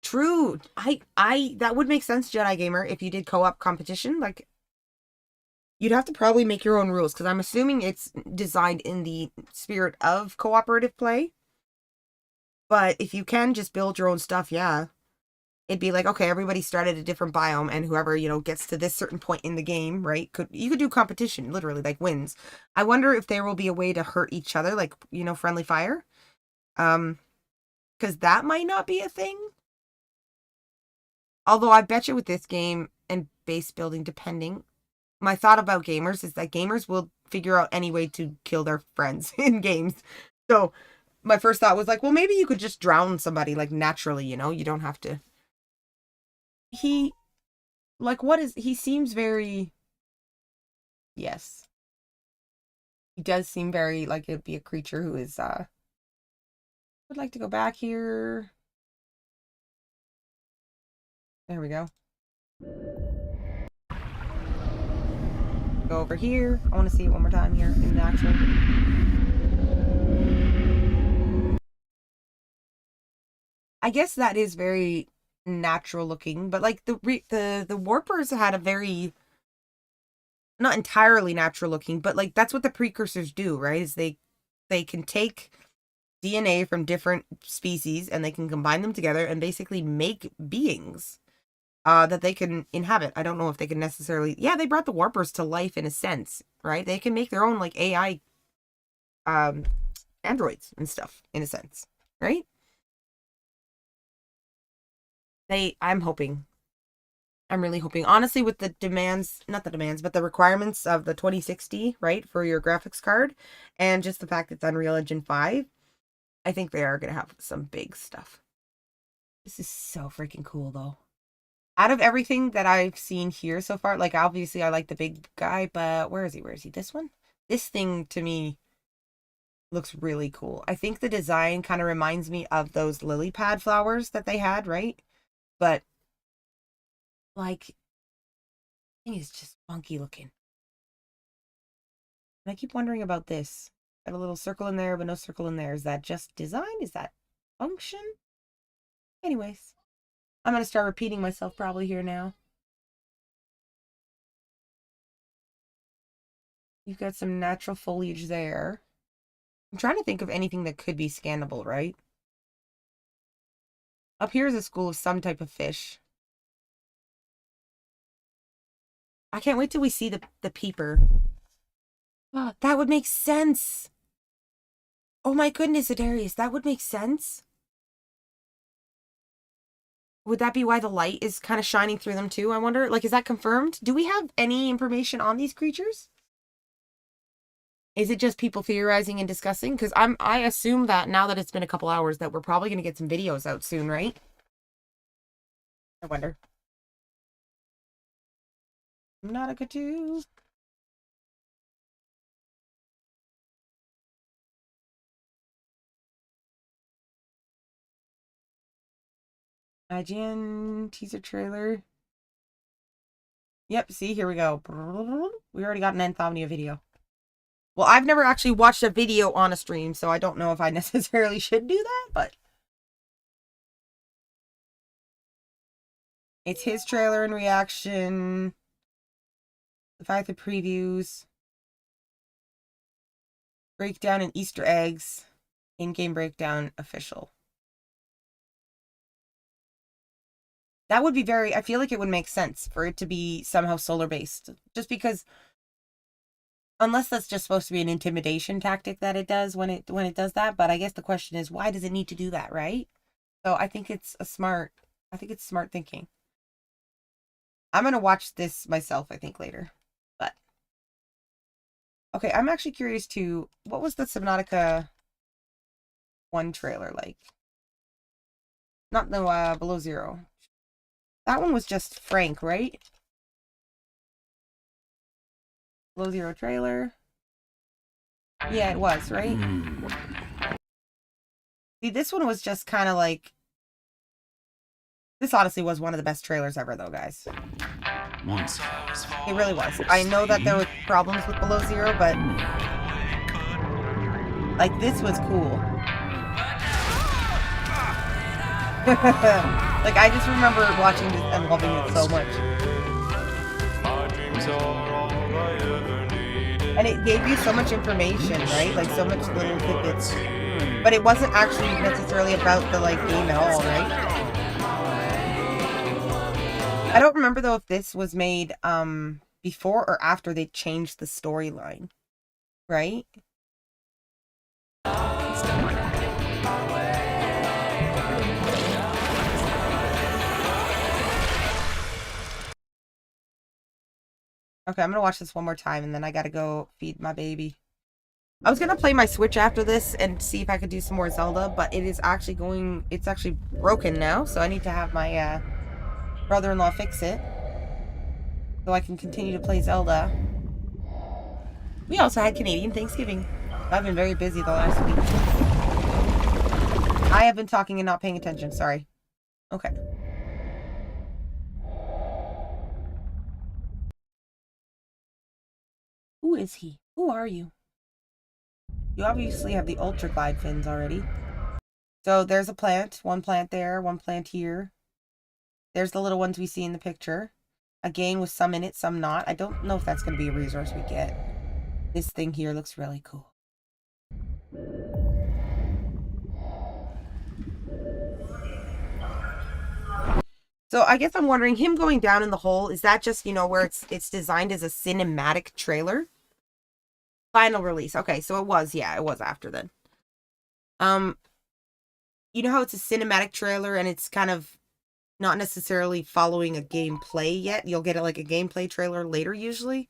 True. That would make sense, Jedi Gamer, if you did co-op competition. Like, you'd have to probably make your own rules, because I'm assuming it's designed in the spirit of cooperative play. But if you can just build your own stuff, yeah. It'd be like, okay, everybody started a different biome, and whoever, gets to this certain point in the game, right? You could do competition, literally, like wins. I wonder if there will be a way to hurt each other, like, friendly fire. Because that might not be a thing. Although I bet you with this game and base building, depending, my thought about gamers is that gamers will figure out any way to kill their friends in games. So my first thought was like, well, maybe you could just drown somebody like naturally, you know? You don't have to. He, like, he seems very, yes. He does seem very like it'd be a creature who is, would like to go back here. There we go. Go over here. I want to see it one more time here in action. I guess that is very natural looking, but like the warpers had a very not entirely natural looking, but like that's what the precursors do, right? Is they can take DNA from different species and they can combine them together and basically make beings that they can inhabit. I don't know if they can necessarily, yeah, they brought the warpers to life in a sense, right? They can make their own like AI androids and stuff in a sense, right? I'm really hoping, honestly, with the demands, not the demands, but the requirements of the 2060, right, for your graphics card, and just the fact it's Unreal Engine 5, I think they are going to have some big stuff. This is so freaking cool, though. Out of everything that I've seen here so far, like, obviously I like the big guy, but where is he? Where is he? This one? This thing, to me, looks really cool. I think the design kind of reminds me of those lily pad flowers that they had, right? But like, I think it's just funky looking. And I keep wondering about this. Got a little circle in there, but no circle in there. Is that just design? Is that function? Anyways, I'm going to start repeating myself probably here now. You've got some natural foliage there. I'm trying to think of anything that could be scannable, right? Up here is a school of some type of fish. I can't wait till we see the peeper. Oh, that would make sense. Oh my goodness, Adarius, that would make sense. Would that be why the light is kind of shining through them too? I wonder, like, is that confirmed? Do we have any information on these creatures? Is it just people theorizing and discussing? Because I assume that now that it's been a couple hours that we're probably going to get some videos out soon, right? I wonder. Subnautica 2. IGN teaser trailer. Yep, see, here we go. We already got an Anthomnia video. Well, I've never actually watched a video on a stream, so I don't know if I necessarily should do that, but it's his trailer and reaction. The fact that previews, breakdown and Easter eggs, in-game breakdown official. That would be very, I feel like it would make sense for it to be somehow solar based, just because unless that's just supposed to be an intimidation tactic that it does when it does that, but I guess the question is why does it need to do that, right? So I think it's smart thinking. I'm going to watch this myself I think later. But okay, I'm actually curious to what was the Subnautica 1 trailer like? Not the Below Zero. That one was just Frank, right? Below Zero trailer. Yeah, it was, right? See, this one was just kind of like... This honestly was one of the best trailers ever, though, guys. It really was. I know that there were problems with Below Zero, but... like, this was cool. Like, I just remember watching this and loving it so much. And it gave you so much information, right? Like, so much little tidbits. But it wasn't actually necessarily about the, like, game at all, right? I don't remember, though, if this was made, before or after they changed the storyline. Right? Okay, I'm gonna watch this one more time and then I gotta go feed my baby. I was gonna play my Switch after this and see if I could do some more Zelda, but it is actually going, it's actually broken now, so I need to have my brother-in-law fix it so I can continue to play Zelda. We also had Canadian Thanksgiving. I've been very busy the last week. I have been talking and not paying attention, sorry. Okay. Who is he? Who are you? You obviously have the Ultra Glide fins already. So there's a plant. One plant there, one plant here. There's the little ones we see in the picture. Again, with some in it, some not. I don't know if that's going to be a resource we get. This thing here looks really cool. So I guess I'm wondering, him going down in the hole, is that just, you know, where it's designed as a cinematic trailer? Final release. Okay, so it was after then. You know how it's a cinematic trailer and it's kind of not necessarily following a gameplay yet? You'll get like a gameplay trailer later usually.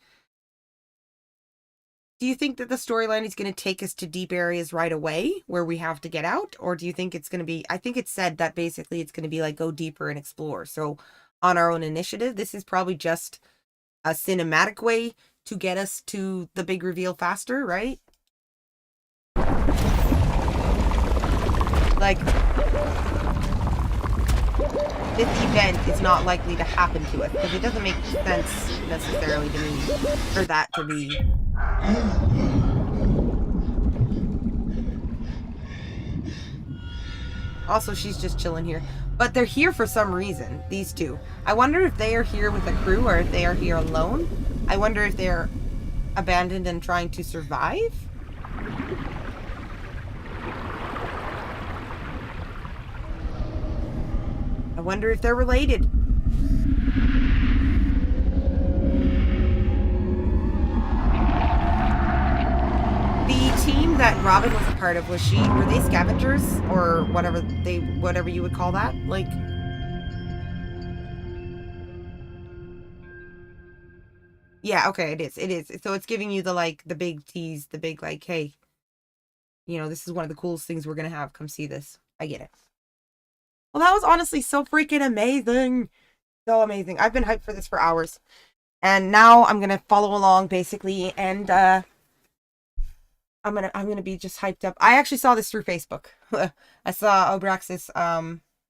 Do you think that the storyline is going to take us to deep areas right away where we have to get out? Or do you think it's going to be, I think it said that basically it's going to be like go deeper and explore. So on our own initiative, this is probably just a cinematic way to get us to the big reveal faster, right? Like, this event is not likely to happen to us because it doesn't make sense necessarily to me for that to be. Also, she's just chilling here. But they're here for some reason, these two. I wonder if they are here with a crew or if they are here alone. I wonder if they're abandoned and trying to survive. I wonder if they're related. The team that Robin was a part of, were they scavengers or whatever you would call that? Like, yeah, okay, it is. So it's giving you the big tease, the big like, hey, you know, this is one of the coolest things we're gonna have. Come see this. I get it. Well, that was honestly so freaking amazing. So amazing. I've been hyped for this for hours. And now I'm gonna follow along basically, and I'm gonna be just hyped up. I actually saw this through Facebook. I saw Obraxis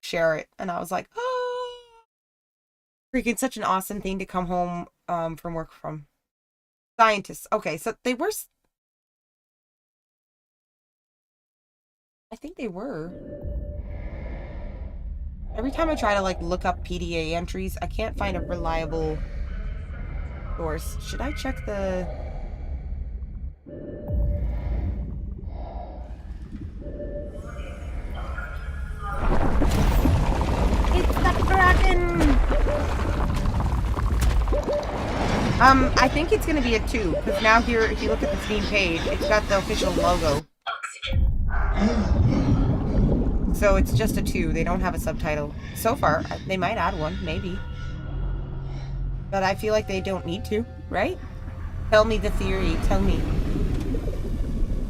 share it, and I was like, oh, freaking such an awesome thing to come home from work from. Scientists. Okay, so they were. I think they were. Every time I try to like look up PDA entries, I can't find a reliable source. Should I check the? It's the Kraken! I think it's gonna be a 2, because now here, if you look at the Steam page, it's got the official logo. So it's just a 2, they don't have a subtitle. So far, they might add one, maybe. But I feel like they don't need to, right? Tell me the theory, tell me.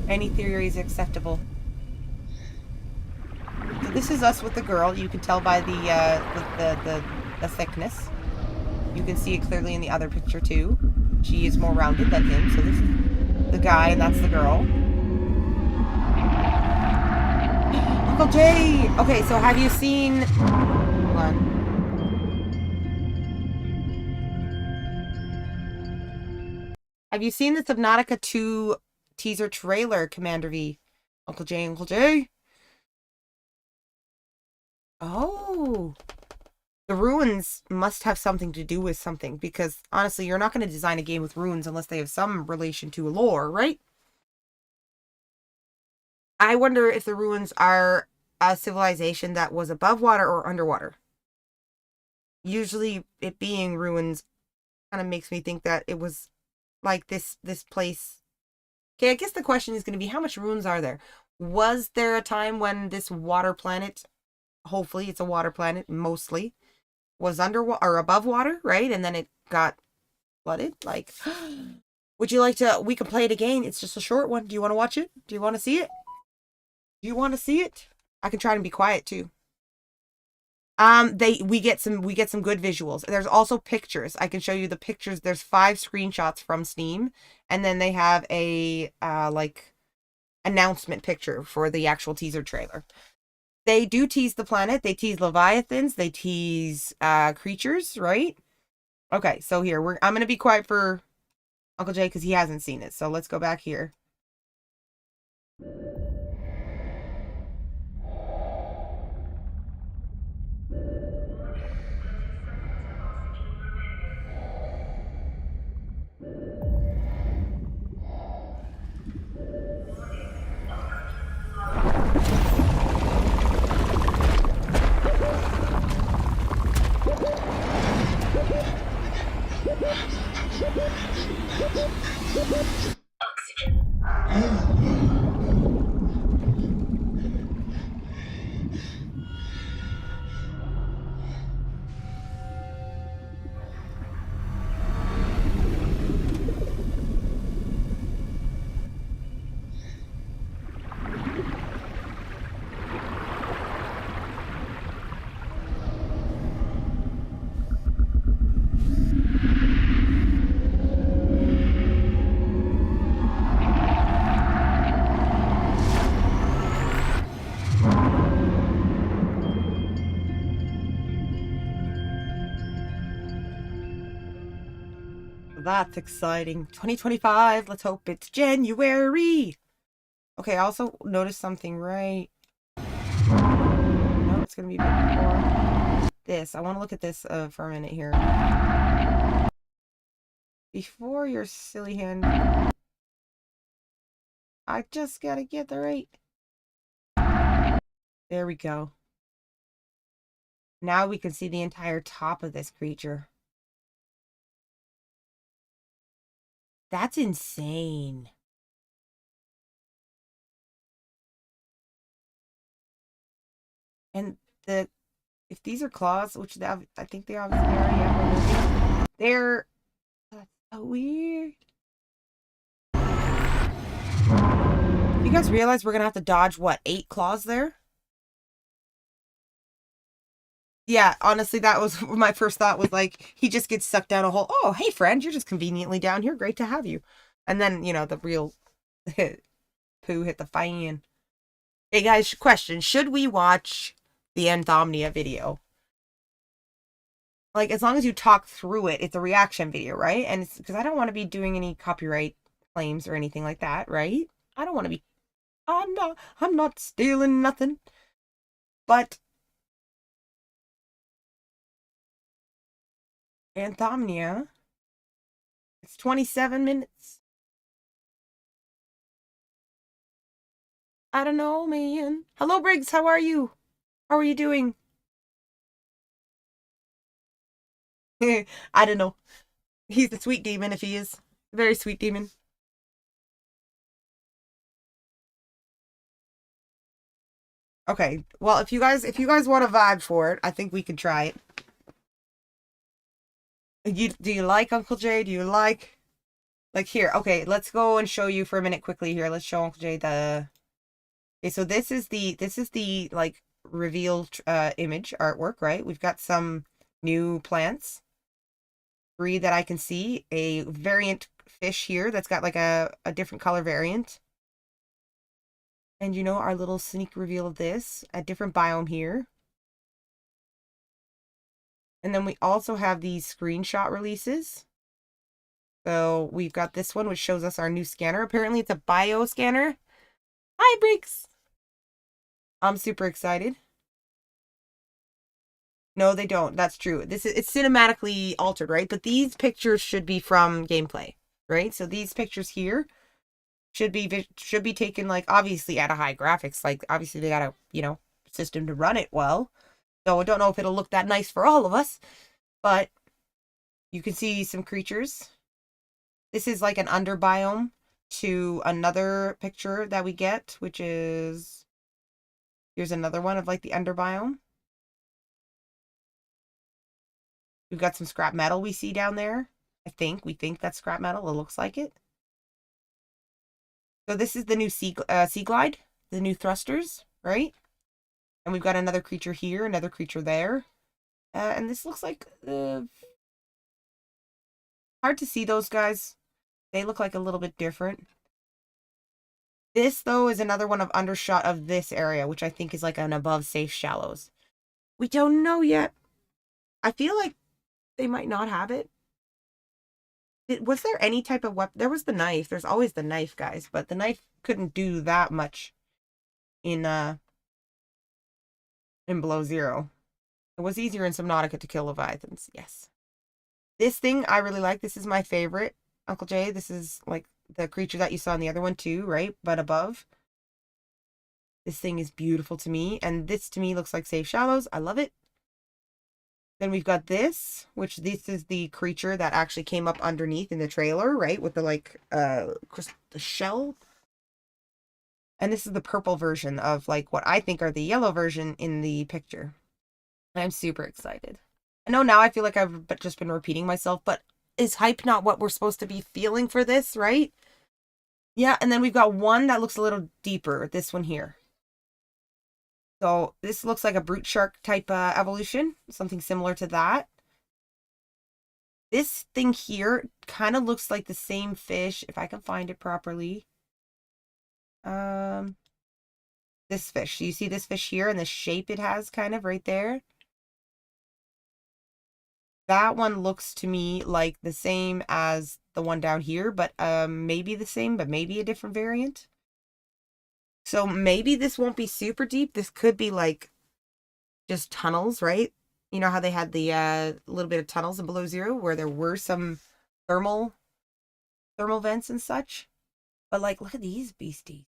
Any theory is acceptable. So this is us with the girl. You can tell by the thickness. You can see it clearly in the other picture too. She is more rounded than him. So this is the guy and that's the girl. Uncle Jay! Okay, so have you seen... Hold on. Have you seen the Subnautica 2 teaser trailer, Commander V? Uncle Jay, Uncle Jay? Oh. The ruins must have something to do with something, because honestly, you're not going to design a game with ruins unless they have some relation to lore, right? I wonder if the ruins are a civilization that was above water or underwater. Usually it being ruins kind of makes me think that it was like this place. Okay, I guess the question is going to be, how much ruins are there? Was there a time when this water planet, hopefully it's a water planet mostly, was under or above water, right? And then it got flooded? Like, Would you like to, we can play it again. It's just a short one. Do you want to watch it? Do you want to see it? Do you want to see it? I can try and be quiet too. We get some good visuals. There's also pictures. I can show you the pictures. There's 5 screenshots from Steam, and then they have a like announcement picture for the actual teaser trailer. They do tease the planet. They tease leviathans. They tease creatures, right? Okay, so here I'm gonna be quiet for Uncle Jay because he hasn't seen it. So let's go back here. That's exciting. 2025. Let's hope it's January. Okay, I also noticed something right. No, it's gonna be before this. I want to look at this for a minute here. Before your silly hand. I just gotta get the right. There we go. Now we can see the entire top of this creature. That's insane. And if these are claws, which I think they obviously are, yeah, they're that's so weird. You guys realize we're gonna have to dodge what, 8 claws there? Yeah, honestly, that was my first thought was like, he just gets sucked down a hole. Oh, hey, friend, you're just conveniently down here. Great to have you. And then, you know, the real poo hit the fan. Hey, guys, question. Should we watch the Anthomnia video? Like, as long as you talk through it, it's a reaction video, right? And it's because I don't want to be doing any copyright claims or anything like that, right? I don't want to be... I'm not stealing nothing. But... Anthomnia. It's 27 minutes. I don't know, man. Hello, Briggs. How are you? How are you doing? I don't know. He's a sweet demon if he is. Very sweet demon. Okay. Well, if you guys want to vibe for it, I think we can try it. Do you like Uncle Jay? Do you like here? Okay, let's go and show you for a minute quickly here. Let's show Uncle Jay the. Okay, so this is the like reveal image artwork, right? We've got some new plants. 3 that I can see. A variant fish here that's got like a different color variant. And you know, our little sneak reveal of this, a different biome here. And then we also have these screenshot releases. So we've got this one, which shows us our new scanner. Apparently it's a bio scanner. Hi, Briggs. I'm super excited. No, they don't. That's true. It's cinematically altered, right? But these pictures should be from gameplay, right? So these pictures here should be taken, like, obviously at a high graphics. Like, obviously they got a, you know, system to run it well. So I don't know if it'll look that nice for all of us, but you can see some creatures. This is like an underbiome to another picture that we get, which is, here's another one of like the underbiome. We've got some scrap metal we see down there. We think that's scrap metal. It looks like it. So this is the new sea glide, the new thrusters, right? And we've got another creature here, another creature there. And this looks like... hard to see those guys. They look like a little bit different. This, though, is another one of undershot of this area, which I think is like an above safe shallows. We don't know yet. I feel like they might not have it. Was there any type of weapon? There was the knife. There's always the knife, guys. But the knife couldn't do that much in Below Zero. It was easier in Subnautica to kill Leviathans. Yes. This thing I really like. This is my favorite, Uncle Jay. This is like the creature that you saw in the other one too, right? But above. This thing is beautiful to me. And this to me looks like safe shallows. I love it. Then we've got this, which this is the creature that actually came up underneath in the trailer, right? With the like the shell. And this is the purple version of like what I think are the yellow version in the picture. I'm super excited. I know now I feel like I've just been repeating myself, but is hype not what we're supposed to be feeling for this, right? Yeah, and then we've got one that looks a little deeper, this one here. So this looks like a brute shark type evolution, something similar to that. This thing here kind of looks like the same fish, if I can find it properly. This fish. You see this fish here and the shape it has kind of right there? That one looks to me like the same as the one down here, but maybe the same, but maybe a different variant. So maybe this won't be super deep. This could be like just tunnels, right? You know how they had the little bit of tunnels in Below Zero where there were some thermal vents and such. But like, look at these beasties.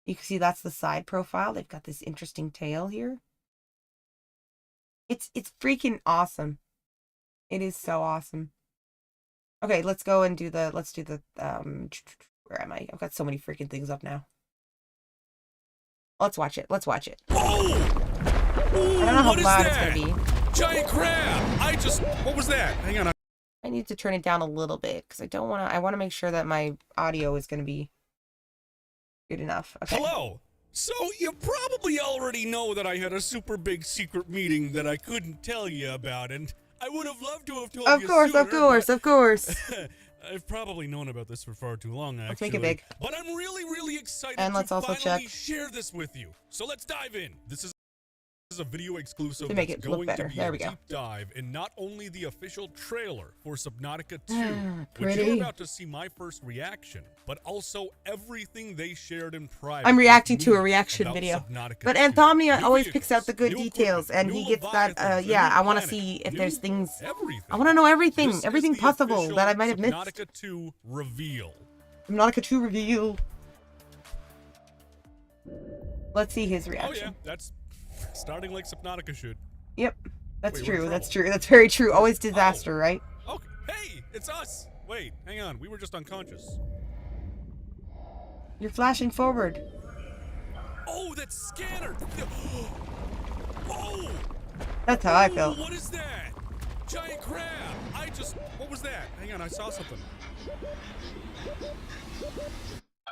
You can see that's the side profile. They've got this interesting tail here. It's freaking awesome. It is so awesome. Okay, let's go and do the, where am I? I've got so many freaking things up now. Let's watch it. Let's watch it. Oh! Ooh, I don't know how what is loud it's that? going to be. Giant crab! What was that? Hang on. I need to turn it down a little bit because I want to make sure that my audio is going to be good enough. Okay. Hello! So, you probably already know that I had a super big secret meeting that I couldn't tell you about, and I would have loved to have told Of you course, sooner, of course, of course. I've probably known about this for far too long, actually. Let's make it big. But I'm really excited And let's to also finally check. share this with you. So let's dive in. This is a video exclusive To make that's it look going better. to be There a we go. deep dive in not only the official trailer for Subnautica 2, which Pretty. you're about to see my first reaction, but also everything they shared in private. I'm reacting with to me a reaction about video. Subnautica But 2. Anthomnia New always vehicles, picks out the good new details, and equipment, he new gets that, Leviathans, a yeah, new I want to planet, see if new there's things, everything. I want to know everything, This is everything the possible official that I might have missed. Subnautica 2 reveal. Subnautica 2 reveal. Let's see his Oh yeah, reaction. that's starting like Subnautica should. Yep, that's Wait, we're in true, that's trouble. true, that's very true. Always disaster, right? Okay. Hey, it's us. Wait, hang on. We were just unconscious. You're flashing forward. Oh, that scanner. Oh. That's how I Oh, felt. what is that? Giant crab. What was that? Hang on, I saw something.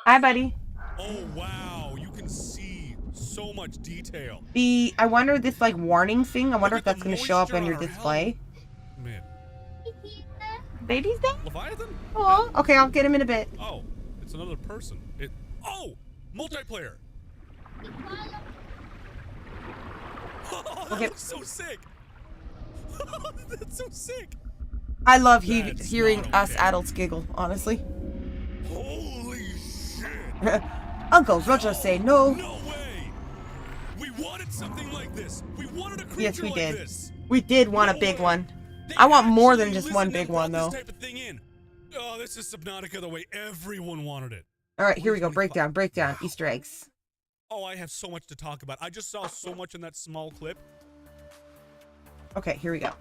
Hi, buddy. Oh, wow. You can see so much detail. I wonder this like warning thing. I wonder Look if at that's the going to show up moisture on on your our display. Man. Baby's there? Leviathan? Oh, okay. I'll get him in a bit. Oh, it's another person. Oh, multiplayer. Oh, that Okay. looks so sick. That's so sick. I love That's hearing not us okay. adults giggle. Honestly, Holy shit. Uncle Roger say no. No way. We wanted something like this. We wanted a creature Yes, we like did. this. We did want a No big way. one. They I want more than actually just one listened and big one, brought though. this type of thing in. Oh, this is Subnautica the way everyone wanted it. All right, here we go. 2025. Breakdown. Easter eggs. Oh, I have so much to talk about. I just saw so much in that small clip. Okay, here we go.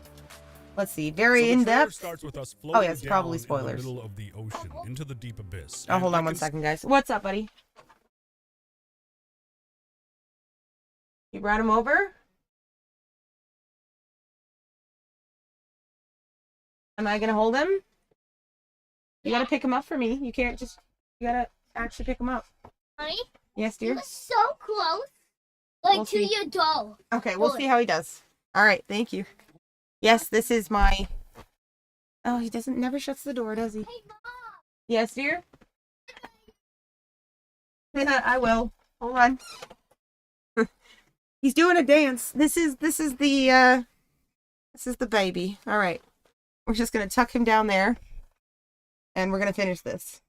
Let's see. So Very the in trailer depth. starts with us floating it's probably down spoilers. in the middle of the ocean into the deep abyss. Oh, And hold I on one can second, guys. What's up, buddy? You brought him over? Am I gonna hold him? You gotta pick him up for me. You can't just You gotta actually pick him up. Honey, Yes, you dear? were so close. Like We'll to see. your doll. Okay, we'll see how he does. All right, thank you. Yes, this is my... Oh, he never shuts the door, does he? Hey, Mom. Yes, dear? I will. Hold on. He's doing a dance. This is the baby. All right. We're just going to tuck him down there and we're going to finish this.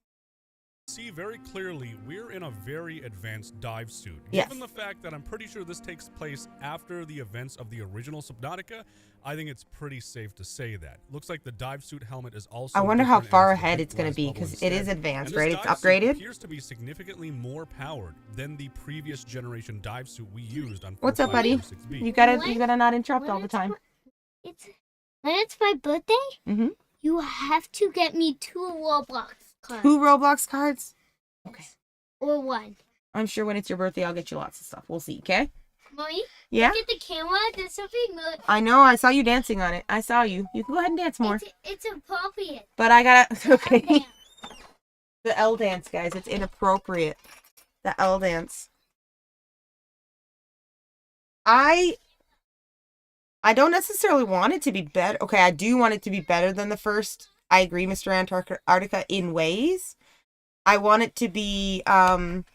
See very clearly we're in a very advanced dive suit. Yes. Given the fact that I'm pretty sure this takes place after the events of the original Subnautica, I think it's pretty safe to say that. Looks like the dive suit helmet is also I wonder how different far and ahead a it's going to glass be bubble because it is instead. advanced, And this right? It's dive suit upgraded. appears to be significantly more powered than the previous generation dive suit we used on What's up, buddy? 4.26B. You gotta not interrupt all the time. When it's my birthday, Mm-hmm. you have to get me 2 Roblox cards. 2 Roblox cards? Okay. Or 1. I'm sure when it's your birthday, I'll get you lots of stuff. We'll see, okay? Mommy, Yeah? look at the camera. There's something. I know. I saw you dancing on it. I saw you. You can go ahead and dance more. It's appropriate. But I gotta... Okay. Dance. The L dance, guys. It's inappropriate. The L dance. I don't necessarily want it to be better. Okay, I do want it to be better than the first. I agree, Mr. Antarctica, in ways. I want it to be, don't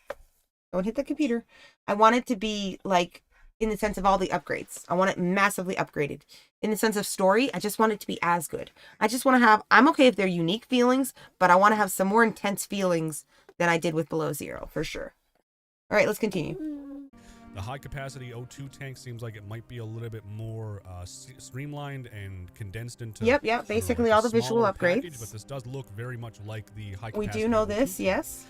hit the computer. I want it to be, like, in the sense of all the upgrades. I want it massively upgraded. In the sense of story, I just want it to be as good. I just want to have, I'm okay if they're unique feelings, but I want to have some more intense feelings than I did with Below Zero, for sure. All right, let's continue. The high-capacity O2 tank seems like it might be a little bit more streamlined and condensed into... Yep. Basically like all the visual smaller upgrades. package, but this does look very much like the high-capacity We do know O2 this, tank. yes.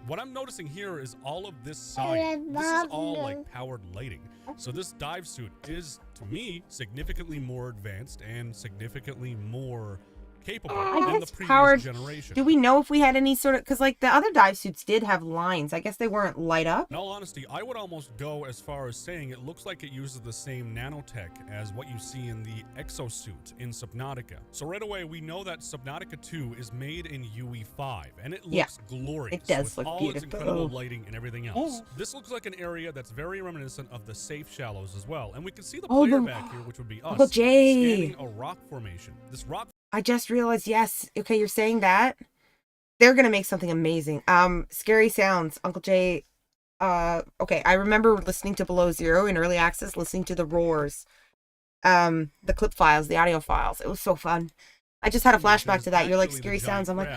What I'm noticing here is all of this side. This is all like powered lighting. So this dive suit is, to me, significantly more advanced and significantly more capable than the guess previous powered- generation. Do we know if we had any sort of, because like the other dive suits did have lines. I guess they weren't light up. In all honesty, I would almost go as far as saying it looks like it uses the same nanotech as what you see in the exosuit in Subnautica. So right away, we know that Subnautica 2 is made in UE5, and it looks glorious. It does with look all beautiful. its incredible lighting and everything else. This looks like an area that's very reminiscent of the safe shallows as well. And we can see the player back here, which would be us, Uncle Jay. scanning a rock formation. This rock I just realized, yes. Okay, you're saying that. They're going to make something amazing. Scary sounds. Uncle Jay. Okay, I remember listening to Below Zero in early access, listening to the roars. The clip files, the audio files. It was so fun. I just had a flashback to that. You're like, scary sounds. I'm like,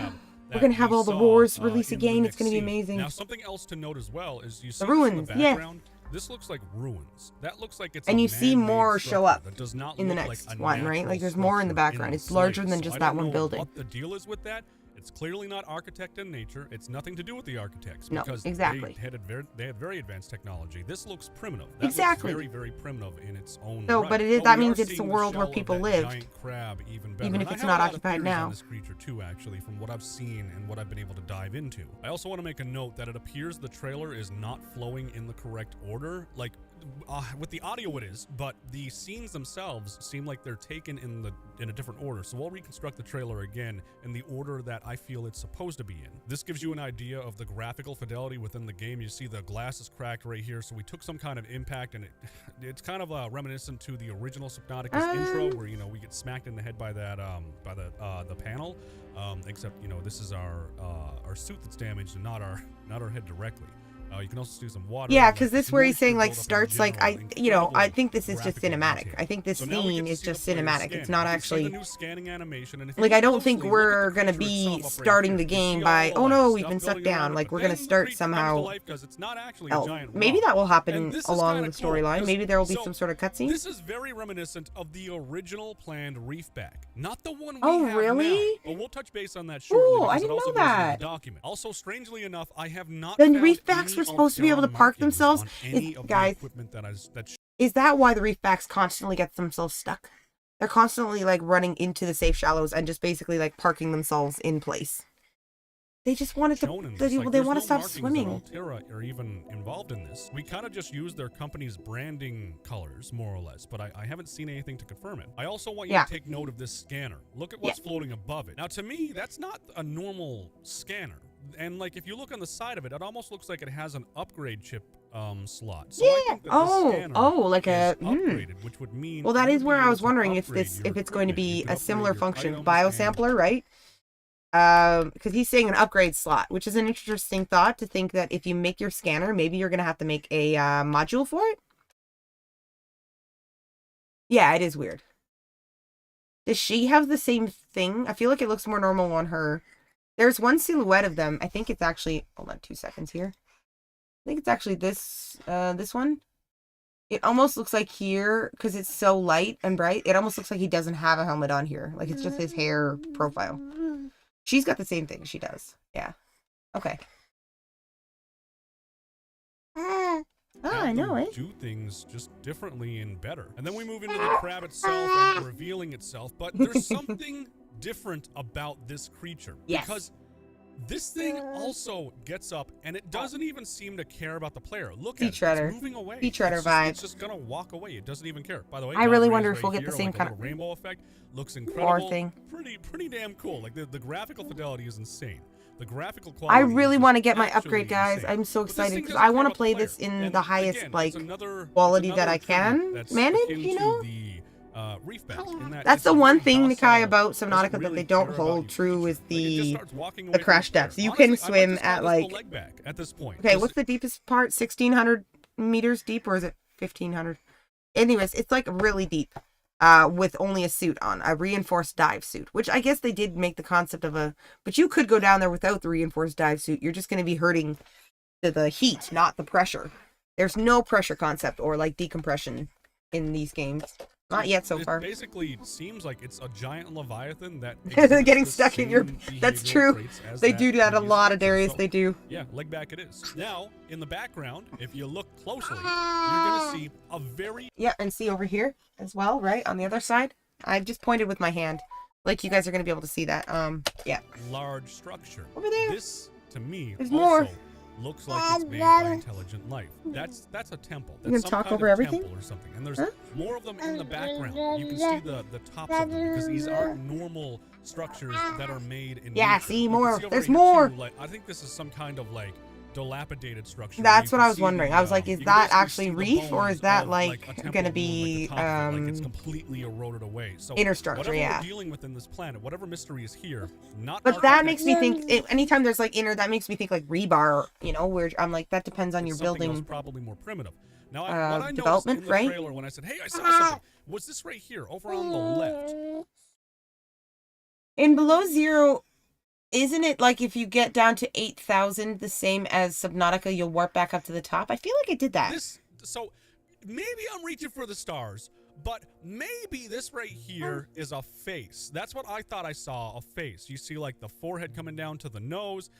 we're going to have all the roars release again. It's going to be amazing. Now, something else to note as well is you see The ruins, in the background. This looks like ruins. That looks like it's And a you see man-made more show structure up that does not in the look next like a one, right? natural Like there's more in the structure background. the It's larger than slightest. just I that don't one know building. What the deal is with that? It's clearly not architect in nature. It's nothing to do with the architects No, because exactly. they had very advanced technology. This looks primitive. That Exactly. Looks very, very primitive in its own No, right. but it is- Oh, that we means are it's a seeing the world where shell of people that lived. giant crab even better. Even if And I it's have not a lot of occupied theories now. on this creature too, actually, from what I've seen and what I've been able to dive into. I also want to make a note that it appears the trailer is not flowing in the correct order. Like, with the audio it is, but the scenes themselves seem like they're taken in a different order. So I'll reconstruct the trailer again in the order that I feel it's supposed to be in. This gives you an idea of the graphical fidelity within the game. You see the glass is cracked right here, so we took some kind of impact, and it's kind of reminiscent to the original Subnautica's intro, where we get smacked in the head by that the panel. Except this is our suit that's damaged and not our head directly. You can also see some water. Yeah, because this where he's saying like starts like I think this is just cinematic. I think this scene is just cinematic. It's not actually like I don't think we're gonna be starting the game by oh no we've been sucked down. Like we're gonna start somehow. Maybe that will happen along the storyline. Maybe there will be some sort of cutscene. This is very reminiscent of the original planned reef back, not the one we Oh, have really? now. But we'll touch base on that shortly. Ooh, I because it didn't also know goes in the that. document. Also, strangely enough, I have not. Then found reef backs any were supposed to be able to Alterra park markings themselves? on any of the Guys, equipment that is that why the reefbacks constantly get themselves stuck? They're constantly like running into the safe shallows and just basically like parking themselves in place. They just wanted to. shown in They, this. Like, they there's want no to stop markings swimming. that Alterra are even involved in this. We kind of just use their company's branding colors, more or less, but I haven't seen anything to confirm it. I also want you to take note of this scanner. Look at what's floating above it. Now, to me, that's not a normal scanner. And like if you look on the side of it, it almost looks like it has an upgrade chip slot. So I think that the scanner like a is upgraded, which would mean well, that you is would where be I able was to wondering if upgrade this your if it's going to equipment. You be could a similar upgrade your function, items biosampler, right? Because he's saying an upgrade slot, which is an interesting thought to think that if you make your scanner, maybe you're gonna have to make a module for it. Yeah, it is weird. Does she have the same thing? I feel like it looks more normal on her. There's one silhouette of them. I think it's actually, hold on 2 seconds here. I think it's actually this one. It almost looks like here, because it's so light and bright, it almost looks like he doesn't have a helmet on here. Like it's just his hair profile. She's got the same thing she does. Yeah. Okay. I know it. Do things just differently and better. And then we move into the crab itself and revealing itself. But there's something different about this creature. Yes. Because this thing also gets up and it doesn't even seem to care about the player. Look at it. It's moving away. Feet shredder vibe. It's just gonna walk away. It doesn't even care. By the way, I really God wonder rays if we'll right get the here, same like a kind little of rainbow effect. Looks incredible. thing. Pretty damn cool. Like the graphical fidelity is insane. The graphical quality. I really want to get my actually upgrade, guys. insane. I'm so But this excited thing because doesn't I want care to play about the this player. in And the highest again, like it's another quality that I tribute can that's manage. akin You to know. the reef back, in that That's it's the a one very thing, docile, Nikai, about doesn't Subnautica that really they don't care about hold you true is Like, it just the starts walking away from crash the player. depths. You Honestly, can I might swim just call at this the like leg back at this point. okay, what's the deepest part? 1,600 meters deep, or is it 1,500? Anyways, it's like really deep. With only a suit on, a reinforced dive suit, which I guess they did make the concept of a, but you could go down there without the reinforced dive suit. You're just going to be hurting to the heat, not the pressure. There's no pressure concept or like decompression in these games. Not yet so far. It basically seems like it's a giant leviathan that getting stuck in your, that's true. They do that a lot of Darius, they do. Yeah, leg back it is. Now, in the background, if you look closely, you're going to see a very... Yeah, and see over here as well, right? On the other side. I've just pointed with my hand. Like, you guys are going to be able to see that. Yeah. Large structure. Over there. This, to me, There's also more. looks like it's made by intelligent life. That's a temple. That's You some gonna talk kind over of everything? temple or something. And there's more of them in the background. You can see the tops of them because these aren't normal structures that are made in Yeah, nature. see, You can more. see over There's here, more. too, like, I think this is some kind of like dilapidated structure. That's You what can I was see wondering. the, I was like, is you can that basically actually see the reef, or bones is that of, like a temple gonna moon, be like the top of it, like it's completely eroded away. So inner structure? whatever Yeah. we're dealing with in this planet, whatever mystery is here, not But that makes me architecture, think, anytime there's like inner, that makes me think like rebar, you know, where I'm like, that depends on it's your something else building. probably more primitive. Now, what I noticed development, in the right? trailer when I said, "Hey, I saw something," was this right here, over on the left. In Below Zero, isn't it like if you get down to 8,000, the same as Subnautica, you'll warp back up to the top? I feel like it did that. So maybe I'm reaching for the stars, but maybe this right here is a face. That's what I thought I saw, a face. You see like the forehead coming down to the nose.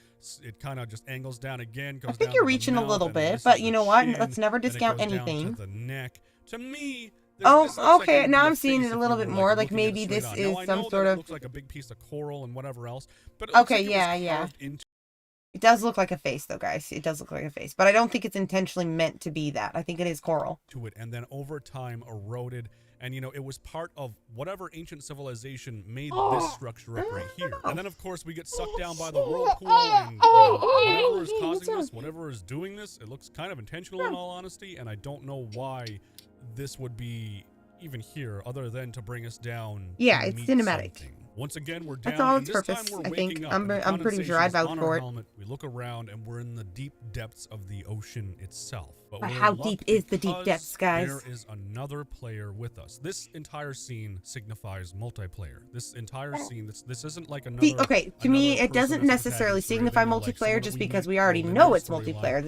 It kind of just angles down again. Goes I think down you're to the reaching a mouth, little and then bit, this but is you the know what? chin, Let's never and it discount goes down anything. to the neck. To me, Oh, this looks like okay, it would now be I'm seeing face it a if little you bit were, more, like looking at it maybe straight this on. is Now, I some know sort that it of... looks like a big piece of coral and whatever else, but it Okay, looks like it was yeah. carved into It does look like a face, though, guys. It does look like a face. But I don't think it's intentionally meant to be that. I think it is coral. it, and then over time eroded. And, you know, it was part of whatever ancient civilization made this structure up right here. And then, of course, we get sucked down by the whirlpool, and, you know, whatever is causing this, whatever is doing this, it looks kind of intentional in all honesty, and I don't know why this would be even here other than to bring us down. Yeah, to it's meet cinematic. something. Once again, we're down. That's all and its this purpose, time we're I think. waking up, I'm and the pretty sure I'd condensation vouch is on for our it. helmet. We look around, and we're in the deep depths of the ocean itself. But we're how in luck deep is the deep because depths, guys? There is another player with us. This entire scene signifies multiplayer. This entire scene, this isn't like another... See, okay, to me, it doesn't necessarily signify multiplayer just because we already know it's multiplayer.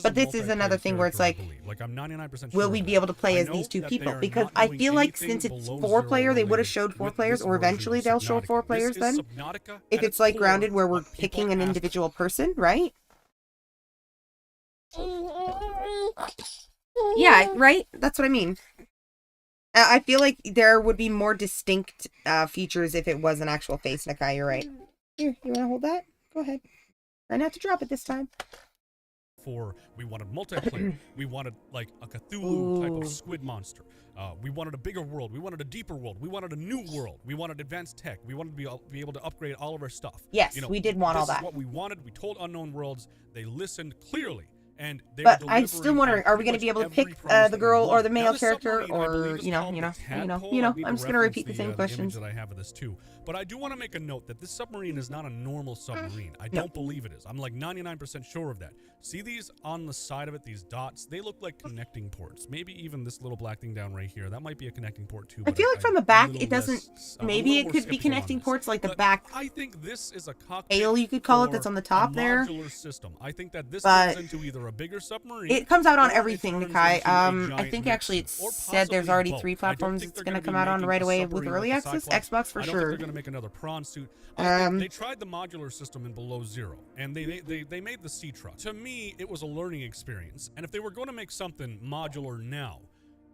But this is another thing where it's like, I'm 99% will sure we of be that. able to play I as know these two that people? they are Because not I doing feel like anything since it's below 4 zero player, they would have related showed 4 with players, this or version eventually of they'll show Subnautica. 4 This players is then. Subnautica If at it's its like core, grounded where we're what people picking an ask individual person, right? Yeah, right? That's what I mean. I feel like there would be more distinct features if it was an actual face, Nakai. You're right. Here, you want to hold that? Go ahead. Try not to drop it this time. for, we wanted multiplayer. We wanted like a Cthulhu type of squid monster. We wanted a bigger world. We wanted a deeper world. We wanted a new world. We wanted advanced tech. We wanted to be able to upgrade all of our stuff. Yes, you know, we did want all This that. is what we wanted. We told Unknown Worlds. They listened clearly. And they But were I'm still delivering wondering, on are we going to pretty be able to much every pick promise the that we girl or wanted. the Now, male this character, submarine, I believe, or is you know, called you the know, Tadpole. you know? I need I'm to just going to reference repeat the same image questions. that I have of this too. But I do want to make a note that this submarine is not a normal submarine. I don't believe it is. I'm like 99% sure of that. See these on the side of it, these dots? They look like connecting ports. Maybe even this little black thing down right here. That might be a connecting port too. I But feel like from the back, it doesn't. Maybe it could be connecting ports, like the back I think this is a cockpit tail, you could call it, for that's on the a top there. modular system. I think that this But turns into either a bigger submarine. it comes out on or it everything, turns Nikai. into a I giant think actually it mixer, or said there's possibly already both. 3 I don't platforms think it's they're going to gonna come be out on making right a away with submarine early like the access, Cyclops. Xbox for I don't sure. think they're going to make another prawn suit. They tried the modular system in Below Zero, and they made the sea truck. To me, it was a learning experience. And if they were going to make something modular now,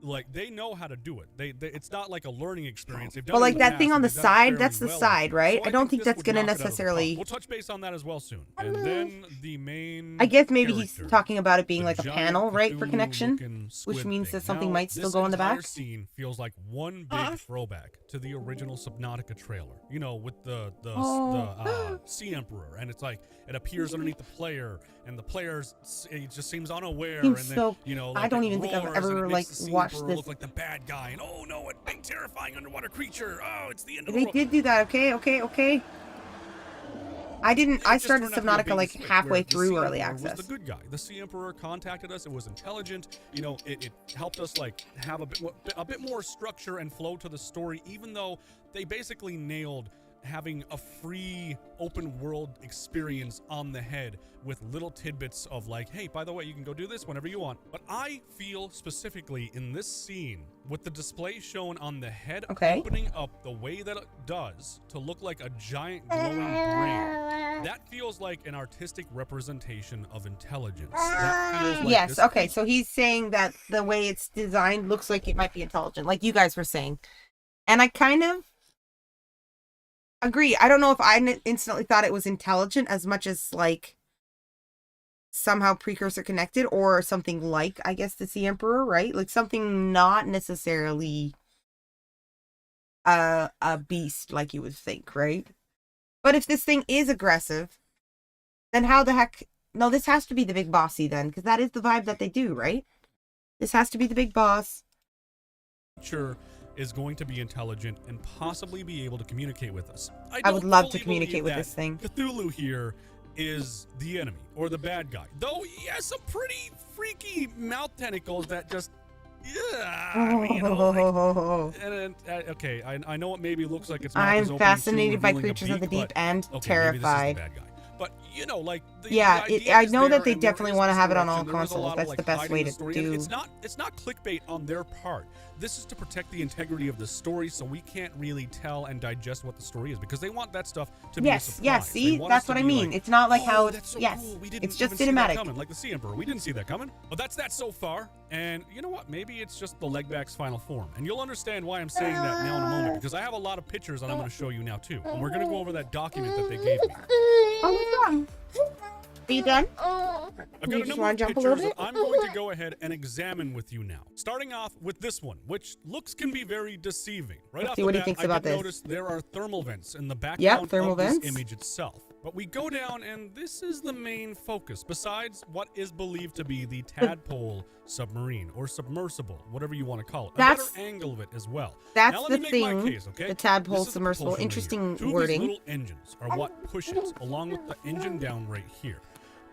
like, they know how to do it. It's not like a learning experience. They've done But it like in the that past, thing on and the they've done it side, fairly that's the well, side, right? So I don't think this that's would going to knock it out of the park. necessarily. We'll touch base on that as well soon. And then the main I guess maybe he's character, talking about it being the like a giant panel, right, for connection, Cthulhu-looking which squid means thing. that something Now, might still this go in the entire back. scene feels like one big throwback to the original Subnautica trailer. You know, with the Sea Emperor, and it's like it appears underneath the player, and the player it just seems unaware, Seems and then so- you know, I like, don't it even think I've roars, and ever it like makes the Sea watched Emperor this. look like the bad guy, and oh no, a big terrifying underwater creature. Oh, it's the end of the They world. did do that. Okay. I didn't. I It just started turned out to be a Subnautica bait like and switch, halfway where the through Sea early Emperor was access. the good guy. The Sea Emperor contacted us. It was intelligent. You know, it helped us like have a bit more structure and flow to the story, even though they basically nailed having a free open world experience on the head with little tidbits of like, hey, by the way, you can go do this whenever you want. But I feel specifically in this scene with the display shown on the head opening up the way that it does to look like a giant glowing brain, that feels like an artistic representation of intelligence. That feels like Yes. this Okay. So he's saying that the way it's designed looks like it might be intelligent, like you guys were saying, and I kind of agree. I don't know if I instantly thought it was intelligent as much as like somehow precursor connected or something like, I guess, the Sea Emperor, right? Like something not necessarily a beast like you would think, right? But if this thing is aggressive, then how the heck? No, this has to be the big bossy then, because that is the vibe that they do, right? This has to be the big boss. Sure. Is going to be intelligent and possibly be able to communicate with us. I would love to fully communicate believe with this that thing. Cthulhu here is the enemy or the bad guy, though he has some pretty freaky mouth tentacles that just okay, I know it maybe looks like it's I'm fascinated by creatures of the deep and terrified. Maybe this is the bad guy. But you know, like Yeah, the idea I is know that there, they and there definitely is want to have it on all misdirection. There is a consoles. lot of, That's like, the best hiding way the to story. do. It's not clickbait on their part. This is to protect the integrity of the story, so we can't really tell and digest what the story is because they want that stuff to be a surprise. Yes. They See, want us that's to what I be mean. like, It's not like how that's so yes, cool. We didn't it's just even see that cinematic. coming, like the Sea Emperor. We didn't see that coming. But that's that so far. And you know what? Maybe it's just the legback's final form. And you'll understand why I'm saying that now in a moment because I have a lot of pictures that I'm going to show you now too. And we're going to go over that document that they gave me. Oh, what's wrong? Are you done? I've You got a just number wanna of jump a little pictures that bit? I'm going to go ahead and examine with you now. Starting off with this one, which looks can be very deceiving. Right Let's off see the what he bat, thinks I about did this. notice there are thermal vents in the background thermal of this vents. image itself. But we go down and this is the main focus, besides what is believed to be the tadpole submarine or submersible, whatever you want to call it. That's- a better angle of it as well. That's Now, let the me make my thing. case, okay? The tadpole This is the submersible. propulsion Interesting right here. Two of wording. these little engines are what pushes along with the engine down right here.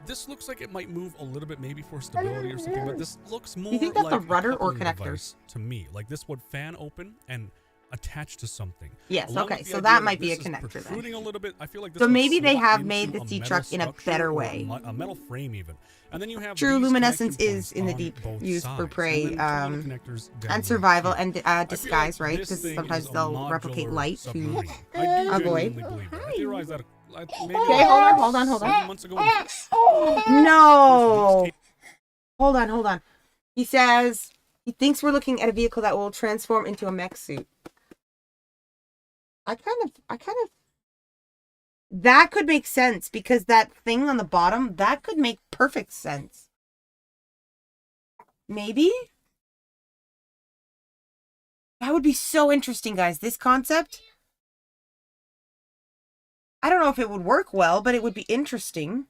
This looks like it might move a little bit maybe for stability or something, but this looks more think that's like a rudder or coupling connectors? device to me. Like this would fan open and attach to something. Yes, Along okay, with the so idea that might be a this is connector then. protruding a little bit. I feel like this So would maybe they slot have into made the a sea metal truck in a structure better or way. a metal frame even. And then you have True these luminescence connection is points in the on deep both used for sides, prey, and then two connecters down and right survival here. and I feel like disguise, right? this Because thing sometimes is a they'll replicate modular light to submarine. I do avoid. genuinely believe that. I theorize that maybe Okay, hold on. 7 months ago. No. Hold on. He says he thinks we're looking at a vehicle that will transform into a mech suit. I kind of. That could make sense because that thing on the bottom, that could make perfect sense. Maybe? That would be so interesting, guys. This concept. I don't know if it would work well, but it would be interesting.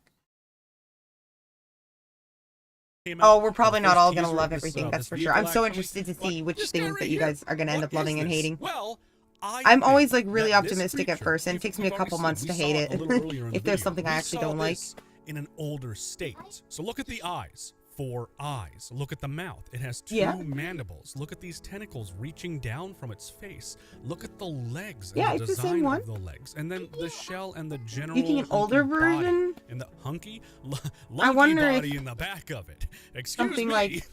Oh, we're probably not all going to love everything, that's for sure. I'm so interested to see which things that you guys are going to end up loving and hating. Well, I'm always like really optimistic at first, and it takes me a couple months to hate it if there's something I actually don't like. In an older state. So look at the eyes. 4 eyes. Look at the mouth. It has 2 mandibles. Look at these tentacles reaching down from its face. Look at the legs. Yeah, and the it's the same design one. of the legs. And then the shell and the general. You think an older version? And the hunky, I wonder body if in the back of it. Excuse something me. like,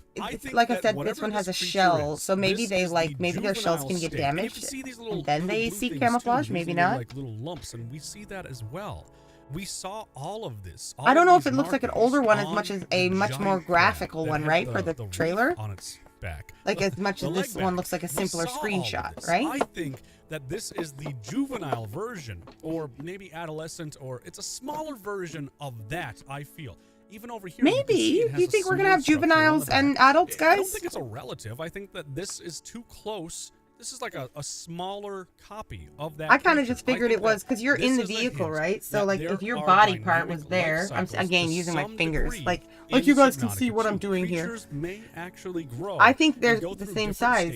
like I said, this one has a shell, so maybe they like maybe their shells can get damaged, and then they seek camouflage. Maybe not. Like little lumps, and we see that as well. We saw all of this. I don't know if it looks like an older one as much as a much more graphical one, right? For the trailer. On its back. Like as much as this one looks like a simpler screenshot, right? I think that this is the juvenile version, or maybe adolescent, or it's a smaller version of that, I feel. Even over here. Maybe. Do you think we're going to have juveniles and adults, guys? I don't think it's a relative. I think that this is too close. This is like a smaller copy of that. I kind of just figured it was because you're in the vehicle, right? So like if your body part was there, I'm again using my fingers, like you guys can see what I'm doing here. May actually grow. I think they're the same size,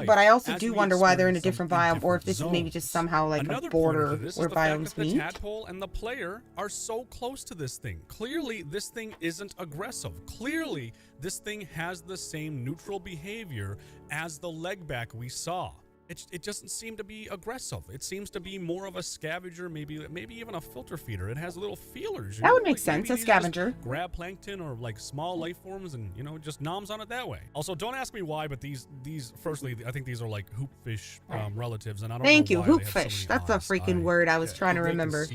but I also do wonder why they're in a different biome, or if this is maybe just somehow like a border where biomes meet. The tadpole and the player are so close to this thing. Clearly, this thing isn't aggressive. Clearly, this thing has the same neutral behavior as the legback we saw. It doesn't seem to be aggressive. It seems to be more of a scavenger, maybe even a filter feeder. It has little feelers. That would make sense, a scavenger. Grab plankton or like small life forms and, just noms on it that way. Also, don't ask me why, but these firstly, I think these are like hoopfish relatives, and I don't know why Thank you, they have so hoopfish. many That's a eyes. freaking word I was trying to remember.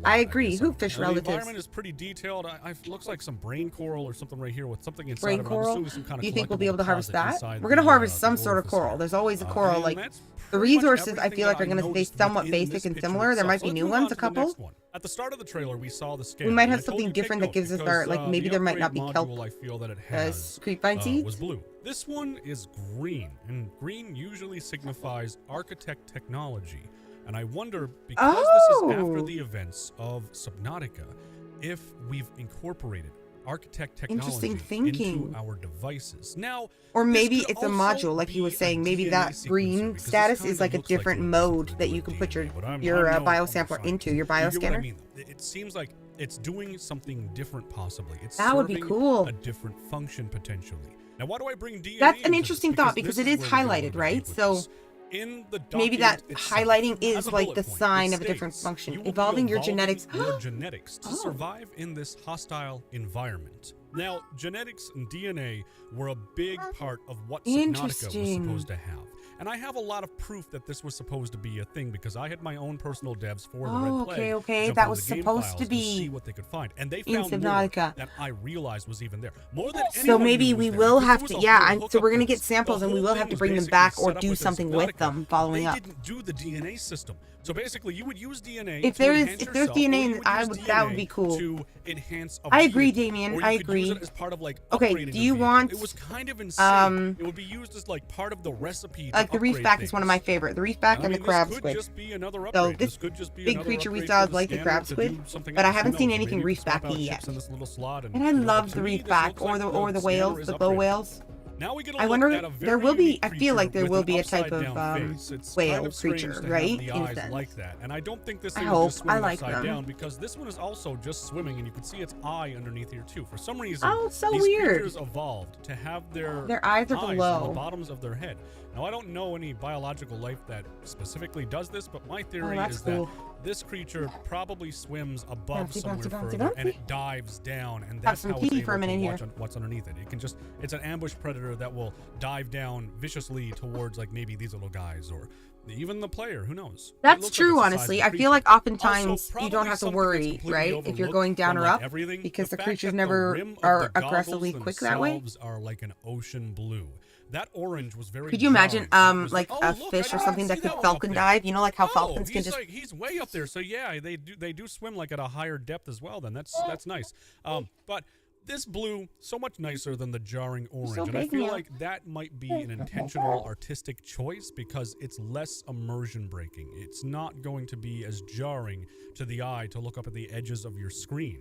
I agree, hoopfish The relatives. environment is pretty detailed. It looks like some brain coral or something right here with something inside Brain of it. coral? Some kind of Do you think we'll be able to harvest collectible that? deposit We're going to inside harvest the some sort of orifice coral. here. There's always a coral, And like that's the pretty much resources I everything feel like that are going to stay noticed somewhat in basic this and picture similar. There itself. might So be let's new move on ones, a to the next couple. one. At the start of the trailer, we saw the scale. We might have And I told something you, different take that gives us note our, because, like maybe the there might not be upgrade kelp module I feel that it has creepvine seeds. was blue. This one is green, and green usually signifies architect technology. And I wonder, because this is after the events of Subnautica, if we've incorporated architect technology into our devices. Now, or maybe it's a module, like he was saying. Maybe that green status is like a different mode that you can put your biosampler into, your bioscanner. It seems like it's doing something different, possibly. It's that would be cool. A different function potentially. Now, why do I bring DNA? That's an interesting thought because it is highlighted, right? So maybe that highlighting is like the sign of a different function. Evolving your genetics. Your genetics to survive in this hostile environment. Now, genetics and DNA were a big part of what Subnautica was supposed to have. And I have a lot of proof that this was supposed to be a thing because I had my own personal devs for the Red Plague. Okay. That was supposed to be see what they could find. And they in found Subnautica more that I realized was even there. More than so maybe we will have to, so we're going to get samples and we will have to bring them back or do something with them following up. They didn't do the DNA system. So basically, you would use DNA. If there's DNA, that would be cool. To enhance. I agree, Damien. I agree. Use it as part of like okay, do you want? It was kind of insane. It would be used as like part of the recipe. Like the reef back is one of my favorite. The reef back and the crab squid. So this big creature we saw is like the crab squid, but I haven't seen anything reef backy yet. And I love the reef back or the whales, the glow whales. I wonder, there will be, I feel like there will be a type of whale creature, right? In a sense. Like that. And I don't think this thing I hope, is just swimming I like upside them. down because this one is also just swimming and you can see its eye underneath here too. For some reason, oh, it's so these weird. creatures evolved to have their eyes are below on the bottoms of their head. Now, I don't know any biological life that specifically does this, but my theory is that this creature probably swims above somewhere further and it dives down, and that's how it's able to watch what's underneath it. It's an ambush predator that will dive down viciously towards like maybe these little guys or even the player, who knows? That's true, honestly. I feel like oftentimes you don't have to worry, right? If you're going down or up, because the creatures never are aggressively quick that way. Are like an ocean blue. That orange was very. Could you imagine, like a fish or something that could falcon dive? You know, like how falcons can just. He's way up there, so yeah, they do swim like at a higher depth as well. Then that's nice. But This blue, so much nicer than the jarring orange, so and I big feel now. like that might be an intentional artistic choice because it's less immersion breaking. It's not going to be as jarring to the eye to look up at the edges of your screen.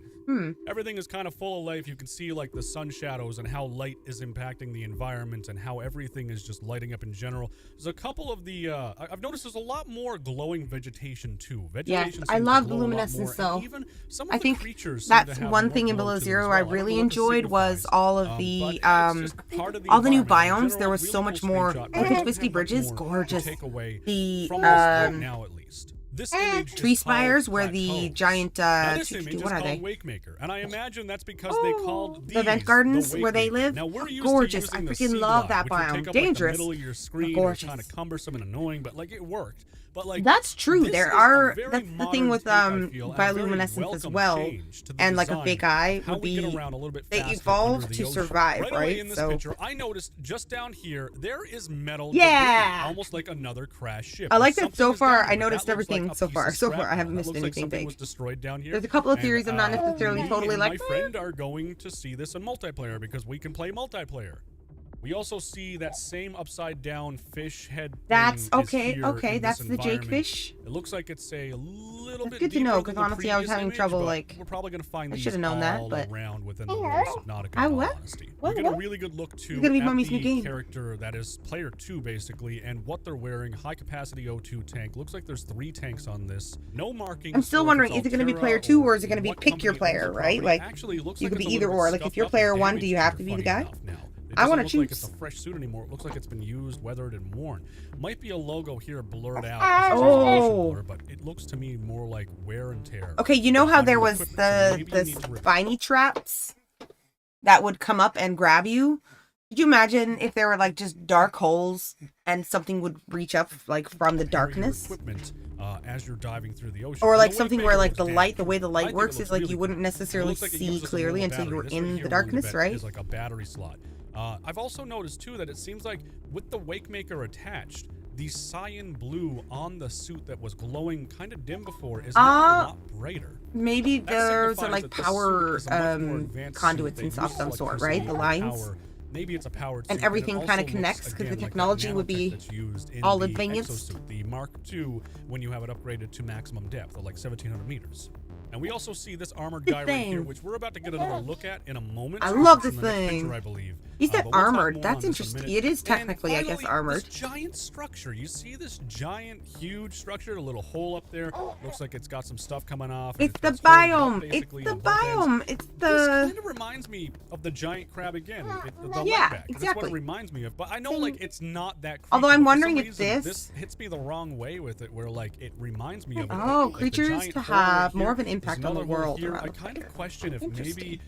Everything is kind of full of life. You can see like the sun shadows and how light is impacting the environment and how everything is just lighting up in general. There's a couple of the, I've noticed there's a lot more glowing vegetation too. Vegetation I seems love to glow a lot luminescence more, and though. even some of I the think creatures seem that's to have one more thing in glow Below to them Zero as I well. don't really know what this enjoyed was signifies, all of but the it's just part of the all the new environment in biomes. There general. was Really so cool much more. screenshot. Like I the don't Twisty have much Bridges, more to gorgeous. take away The from this right now, at least. This image tree is called spires where the Plateaus. giant Now this image is what are called they? Wakemaker, and I imagine that's because they called these The vent gardens the where they Wakemaker. live. Now we're used Gorgeous. to I using the freaking sea love glide, that which would biome. take up Dangerous. like the middle of your screen. Gorgeous. It was kind of cumbersome and annoying, but like it worked. But like That's true. this There is a are. very That's the modern thing with take, I feel, and a very bioluminescence as welcome well, change to the and like a design fake of eye how would we be. get around a little bit They faster evolve under the to ocean. survive, Right away right? in this So picture, I noticed just down here there is metal Yeah. debris, almost like another crashed ship. I like Something that so is far. down I here. noticed That looks like everything a so piece far. of So far, scrap I haven't metal. missed That looks like anything something big. was destroyed down here. There's a couple of And, theories I'm not necessarily me totally and like. my friend are going to see this in multiplayer because we can play multiplayer. We also see that same upside down fish head. That's thing is okay. here Okay, in that's this the environment. jakefish. It looks like it's a little That's bit good to deeper know, than 'cause the honestly, I was previous having image, trouble, but like, we're probably gonna find I these should have known that, all but around within the world of Subnautica. I in all what? honesty, What, we get a what? really good look too gonna be at Mummy's new the game. character that is player 2 basically, and what they're wearing. High capacity O2 tank. Looks like there's 3 tanks on this. No markings. I'm still for if wondering, it's is it going to be Altera player 2 or is it going to be what pick your company owns player, the right? property. Like, Actually, it looks you like could it's be a either little or. bit Like, if scuffed you're up player and 1, do you damaged have here, to be the funny guy? enough now. It I want to doesn't look like choose. it's a fresh suit anymore. It looks like it's been used, weathered, and worn. Might be a logo here blurred out. Oh. Blur, but it looks to me more like wear and tear. Okay, you know how on there your was equipment, so maybe you the need to spiny traps that would come up and grab you? Could you imagine if there were like just dark holes and something would reach up like from the prepare your darkness? equipment, as you're diving through the ocean. Or And like the something Waymaker where like looks the light, the damaged. way the I light think works it is looks like really you wouldn't cool. It necessarily looks like it see uses a clearly little until you were battery. This in right the here, darkness, bet, right? Is like a battery slot. I've also noticed too that it seems like with the Wakemaker attached, the cyan blue on the suit that was glowing kind of dim before is now a lot brighter. Maybe That there's signifies like that the power suit is a much more advanced conduits suit and that of some uses sort, right? The electricity lines. for power. Maybe it's a powered And suit, everything it kinda also looks, connects 'cause the again, like that technology would nanotech be that's used in all the advanced. exosuit, the Mark II, when you have it upgraded to maximum depth of like 1,700 meters. And we also see this armored This guy right here, thing. which we're about to get another look at in a moment. I because love it's in this the next thing. picture, I believe. He said But we'll talk armored. more That's on this in a interesting. minute. It is And technically, I guess, finally, armored. This giant structure. You see this giant, huge structure, a little hole up there. Looks like it's got some stuff coming off. and It's the got holding it up, biome. It's basically, the on both ends. biome. It's This the. kind of reminds me of the giant crab again. The Yeah, legback. That's what exactly. it reminds me of. But I know, like, it's not that creepy. Although I'm but for some wondering if reason, this- hits me the wrong way with it, where, like, it reminds me of it. Oh, Like, the creatures giant to hole right have more here, of an there's impact on the another hole world here. around I the kind of fire. question if maybe Interesting.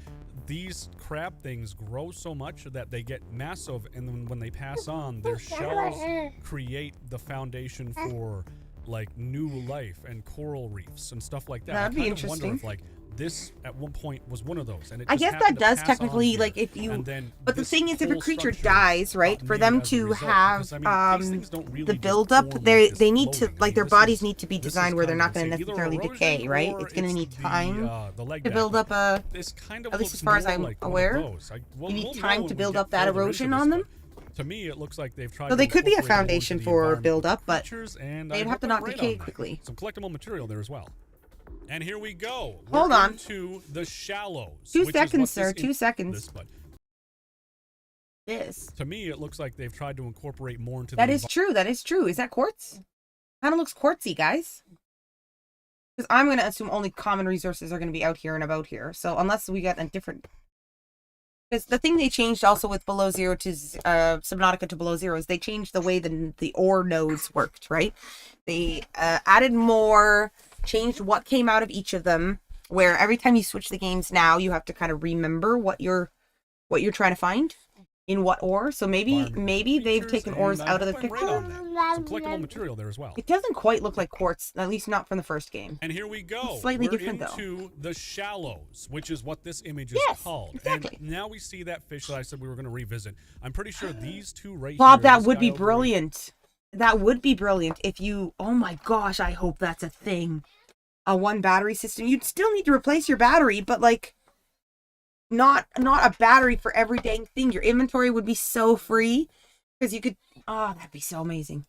these crab things grow so much that they get massive, and then when they pass on, their shells create the foundation for like new life and coral reefs and stuff like that. That'd I be kind of wonder interesting. if like this at one point was one of those, and it I just guess happened that to does pass on technically, here, like, if you. and then But the this thing is, if a whole creature structure dies, right, got for made them as a to result, have because, I mean, these things don't really the just buildup, form they like they this need to floating. I like mean, their this bodies is- need to be this is designed where they're kind not of, going to it's either necessarily erosion decay, right? or It's going to need time the leg to back, build but up a. this kind of at least looks as far as more I'm like one of aware, those. We'll need know time when to we build get up that further into erosion this, on them. but to me, it looks like they've tried. So they to could be a incorporate more into foundation the for environment build with up, but creatures, and I they'd have hope to I'm not right decay on that. quickly. Some collectible material there as well. And here we go. Hold We're on. into the shallows. 2 which is seconds, what sir. this 2 seconds. this, but This. to me, it looks like they've tried to incorporate more into That the is true. That is true. Is that quartz? Kind of looks quartzy, guys. Because I'm going to assume only common resources are going to be out here and about here. So unless we get a different. Because the thing they changed also with Below Zero to Subnautica to Below Zero is they changed the way the ore nodes worked, right? They added more, changed what came out of each of them. Where every time you switch the games now, you have to kind of remember what you're trying to find in what ore. So maybe environment. they've Features, taken and ores I out of the hope I'm right picture. on that. Some collectible material there as well. It doesn't quite look like quartz, at least not from the first game. And here we go. It's slightly We're different, though. into the shallows, which is what this image is Yes, called. exactly. And now we see that fish that I said we were going to revisit. I'm pretty sure these two right Bob, here. that this would guy be over here- brilliant. That would be brilliant if you. Oh my gosh, I hope that's a thing. A one battery system. You'd still need to replace your battery, but like. not a battery for every dang thing. Your inventory would be so free because you could. Oh, that'd be so amazing.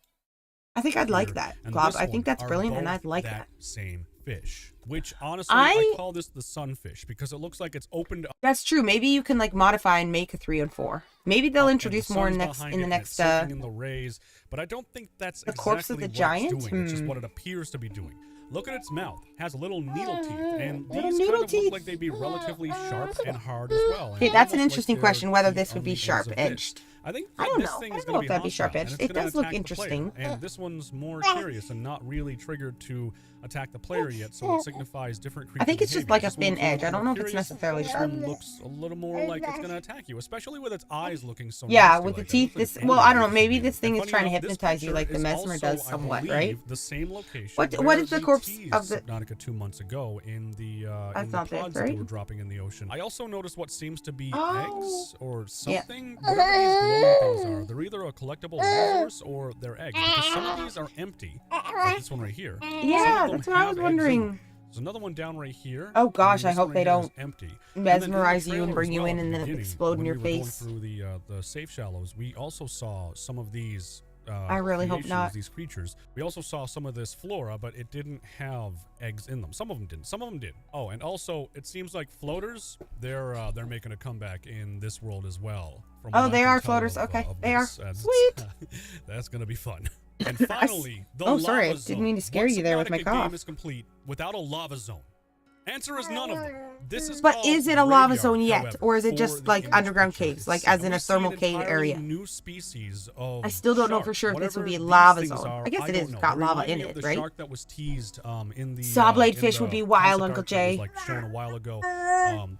I think I'd like that, And Glob. this I think one that's are brilliant, and both I'd like that. same fish, which honestly I I call this the sunfish because it looks like it's opened up. That's true. Maybe you can like modify and make a 3 and 4. Maybe they'll and introduce the more sun's in behind the it, next. and it's sinking in the rays, but I don't think that's The exactly corpse of the what giant? it's doing. It's just what it appears to be doing. Look at its mouth. It has little needle teeth, and Little these needle kind of teeth. look like they'd be relatively sharp and hard as well. and Okay, that's an almost like interesting they're question. Whether teeth this would on be the ends sharp of edged. this. I think I don't this know. thing I is don't going know to if be that'd be hostile, sharp-edged. and it's It gonna does look attack the player. interesting. And this one's more curious and not really triggered to attack the player yet, so it signifies different creature I think it's just behavior. like a This one's thin edge. I little don't know more if it's curious. necessarily This sharp. one looks a little more like it's going to attack you, especially with its eyes looking so Yeah, nasty with the like that. It teeth. looks like This. it's Well, I don't know. angry Maybe for this you. thing And is funny trying to enough, this hypnotize you, picture like the is mesmer also, does I somewhat, believe, right? the same location. What where is the we corpse teased of the- Subnautica 2 months ago in the That's not this, plugs that they right? were dropping in the ocean. I also noticed what seems to be Oh. eggs or Yeah. something. Whatever these glowing things are, they're either a collectible resource or they're eggs. Because some of these are empty, like this one right here. Yeah, Some of them that's what I have was eggs in wondering. them. There's another one down right here. Oh, and gosh, then I this hope one they right here is don't empty. And then in the mesmerize you and trailer bring as you well in at and the then beginning, explode in when your we were going face. through the safe shallows, we also saw some of these I really hope creations, not. these creatures. We also saw some of this flora, but it didn't have eggs in them. Some of them didn't. Some of them did. Oh, and also it seems like floaters, they're making a comeback in this world as well. From Oh, what I they can are tell floaters. of, Okay, of they are. this, as Sweet. That's gonna be fun. And finally, the Oh, sorry, I lava didn't mean to zone. scare What you there with my Subnautica cough. game is complete without a lava zone? Answer is none of them. This is But called is it a lava graveyard, zone yet, however, or is it for just the like image underground picture. caves, like It's- as in a we see thermal an cave entirely area? New species of I still don't know for shark. sure if this would be a Whatever lava these things zone. are, I guess it don't is. It's know. got They lava remind in me of it, the right? shark that was teased in the Sawblade in fish the would be wild, concept Uncle art that was, Jay. like shown a while ago.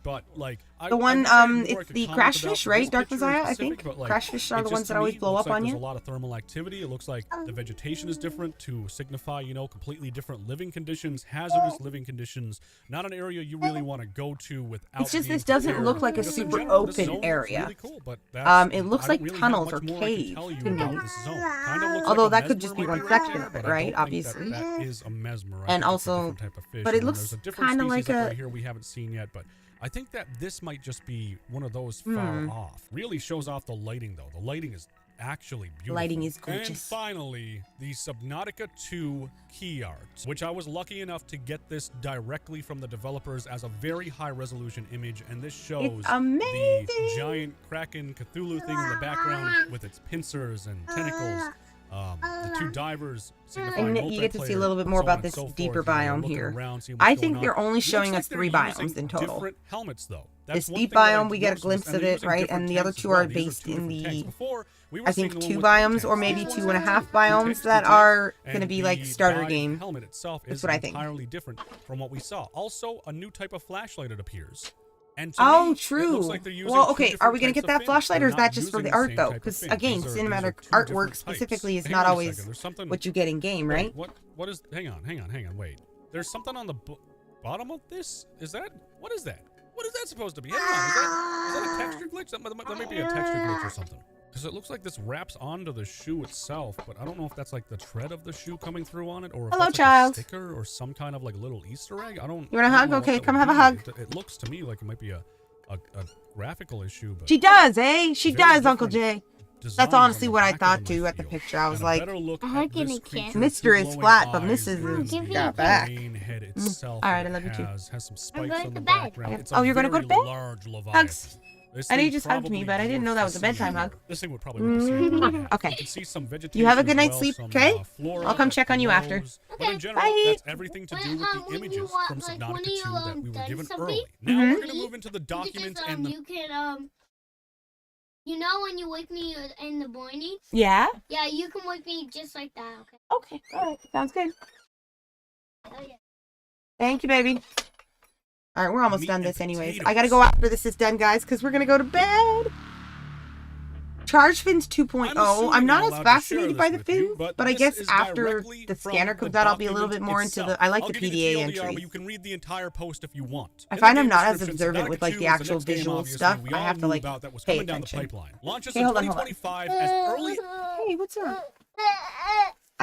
But like The one, I wish I had more I it's could the comment crash about fish, right? this Dark picture in Messiah, I specific, think. but, like, Crash fish are it the just ones to that always me blow looks up on like you. There's a lot of thermal activity. It looks like the vegetation is different to signify, completely different living conditions, hazardous living conditions. Not an area you really want to go to without. It's just being this doesn't prepared. look like a Just in super general, this open zone looks area. really cool, but that's, It looks I like don't really tunnels have or much more I can caves tell you to me. about this zone. Kinda looks Although like a that could just be mesmer one might be right section there, of it, but I right? don't think Obviously. that is a mesmer. I And think it's a also- different type of fish, but it and then looks there's a different kinda species like up a- right here we haven't seen yet, but I think that this might just be one of those far off. Really shows off the lighting though. The lighting is actually beautiful. Lighting is And gorgeous. finally, the Subnautica 2 key art, which I was lucky enough to get this directly from the developers as a very high resolution image, and this shows amazing. the giant Kraken Cthulhu thing in the background with its pincers and tentacles. The two divers signifying And you get to see a multiplayer, little bit more so about on this and so deeper forth. You're biome looking here. around, seeing what's I going think on. they're only Looks showing like us they're 3 using biomes in total. different helmets, though. This That's one deep thing that I biome, we get a noticed, glimpse and of they're it, using right? different And the other tanks as 2 well. are These based two in different tanks. the, Before, we were I seeing think, the 2 one with two biomes, or tanks. maybe These 2.5 two biomes tanks, that two are tanks, going to be and like the starter dive game. helmet itself That's is what I think. entirely different from what we saw. Also, a new type of flashlight it appears. And to Oh, me, it true. looks like they're using Well, two okay, are different we going to types get of that fins. flashlight, or They're is that not just for using the art, same though? type of Because, fins. again, These are cinematic two artwork different specifically types. is Hang not on a always second. There's something- what you get in game, Wait, right? what is, hang on, wait. There's something on the bottom of this? What is that? What is that supposed to be? Hang on, is that a texture glitch? That might be a texture glitch or something. Because it looks like this wraps onto the shoe itself, but I don't know if that's like the tread of the shoe coming through on it, or if Hello, that's child. like a sticker or some kind of like little Easter egg. I don't. You want a I don't hug? know what Okay, that come would have a be. hug. It looks to me like it might be a graphical issue, but She does, eh? She very does, Uncle different Jay. designs That's on honestly the what I back of thought them, too at the feel. picture. I was And a like, better look I at like this getting creature, kissed. its Mr. two is glowing flat, but eyes Mrs. and is Give me the a got back. brain head itself All right, that I love you too. has some spikes going on the to bed. background. It's a Oh, you're gonna go to very bed? large Leviathan. Hugs. This I know you thing just hugged me, probably but I didn't know that was a dwarfs the bedtime sea. hug. This thing would probably work the sea. Okay. You can see some vegetation. You have a good as night's well, sleep, some, okay? flora I'll come that check on you after. glows. But in general, Bye. that's everything to do with the when images you want, from like, Subnautica when 2 you, that we were done given something, early. Now Mhm. we're going to move into the document and the... you can, you know when you wake me in the morning? Yeah? Yeah, you can wake me just like that, okay? Okay. All right. Sounds good. Oh, yeah. Thank you, baby. All right, we're almost Meat done and this anyways. potatoes. I gotta go after this is done, guys, because we're gonna go to bed. Charge fins 2.0. assuming I'm not I'm as allowed to fascinated share by this the with you, fins, but but I this guess is after directly the from scanner the comes out, I'll be a little bit document more into itself. the. I like I'll the give you PDA TLDR, entries. but you can read the entire post if you want. I In find the I'm game not as description, observant with Subnautica like 2 the is actual next game, visual obviously, stuff. we I all have to knew like about that was pay coming down the attention. pipeline. Launches Okay, in hold on. 2025 as early. Hey, what's up?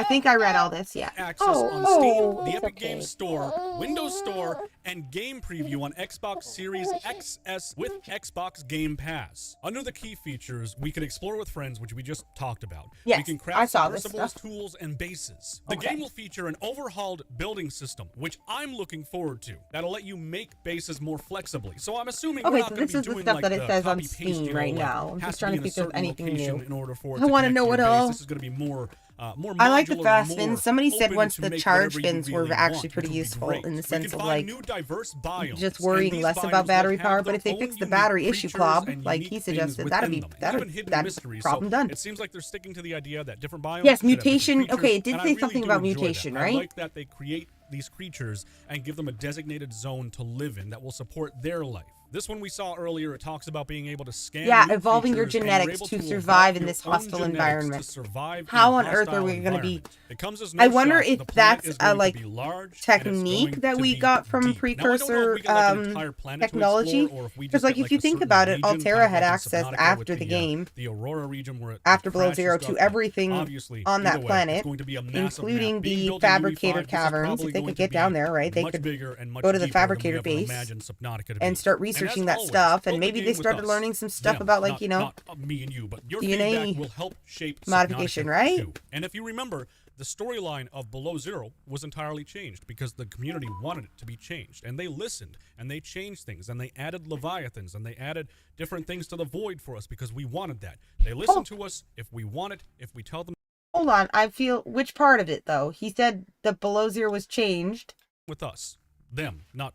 I think I read all this, yeah. Access on Steam, the Epic okay. Games Store, Windows Store, and Game Preview on Xbox Series XS with Xbox Game Pass. Under the key features, we can explore with friends, which we just talked about. Yes, we can I craft saw this submersibles, stuff. tools, and bases. The Okay. game will feature an overhauled building system, which I'm looking forward to. That'll let you make bases more flexibly. So I'm assuming we're Okay, not so going this to is be the doing stuff like that it the says on copy-paste, Steam you know, right like, now. I'm has just trying to be see in if a there's certain anything location new. in order for it I to wanna connect know to it your base. all. This is going to be more I like the modular, fast more fins. Somebody said open once to the make charge whatever you fins were really actually want, pretty which would be useful great. in the We sense can of find like new diverse biomes, just and worrying these less biomes about will battery have power. But their if they own fix the unique battery issue, creatures Clob, and like unique he things suggested, within that'd them, even hidden that mysteries. problem So done. it seems like they're sticking to the idea that different biomes Yes, should have different mutation. creatures, Okay, it did and I say really something do about enjoy mutation, that. right? I like that they create these creatures and give them a designated zone to live in that will support their life. This one we saw earlier, it talks about being able to scan Yeah, new evolving your creatures, and you're genetics able to evolve survive in your this own hostile genetics environment. to survive in How a on earth are hostile we going to be? environment. It comes as no I wonder shock, if the planet that's is a going like to be large, and it's technique going that to we be got from deep. Now, I don't know if precursor we get, like, an entire planet to technology. explore, or if we Because just like get, if you a think certain about it, region, Altera kind of had like in access Subnautica after with the game, the Aurora region where it after Below crashes Zero, stuff, to but everything obviously, on that either way, planet, it's going to be a massive including map. Being the built in UE5, fabricator this is caverns. probably If they going could to get be down there, right, they much could bigger and much go to the deeper than we fabricator ever base imagined Subnautica to and be. start And as researching that always, stuff. And build the maybe they game with started us. learning some stuff Them, about like, not, you know, not me and you, but your DNA feedback will help shape modification, Subnautica right? too. And if you remember, the storyline of Below Zero was entirely changed because the community wanted it to be changed, and they listened and they changed things and they added leviathans and they added different things to the void for us because we wanted that. They listen to us if we want it, if we tell them Hold on, I feel which part of it though? He said the Below Zero was changed. with us. Them, not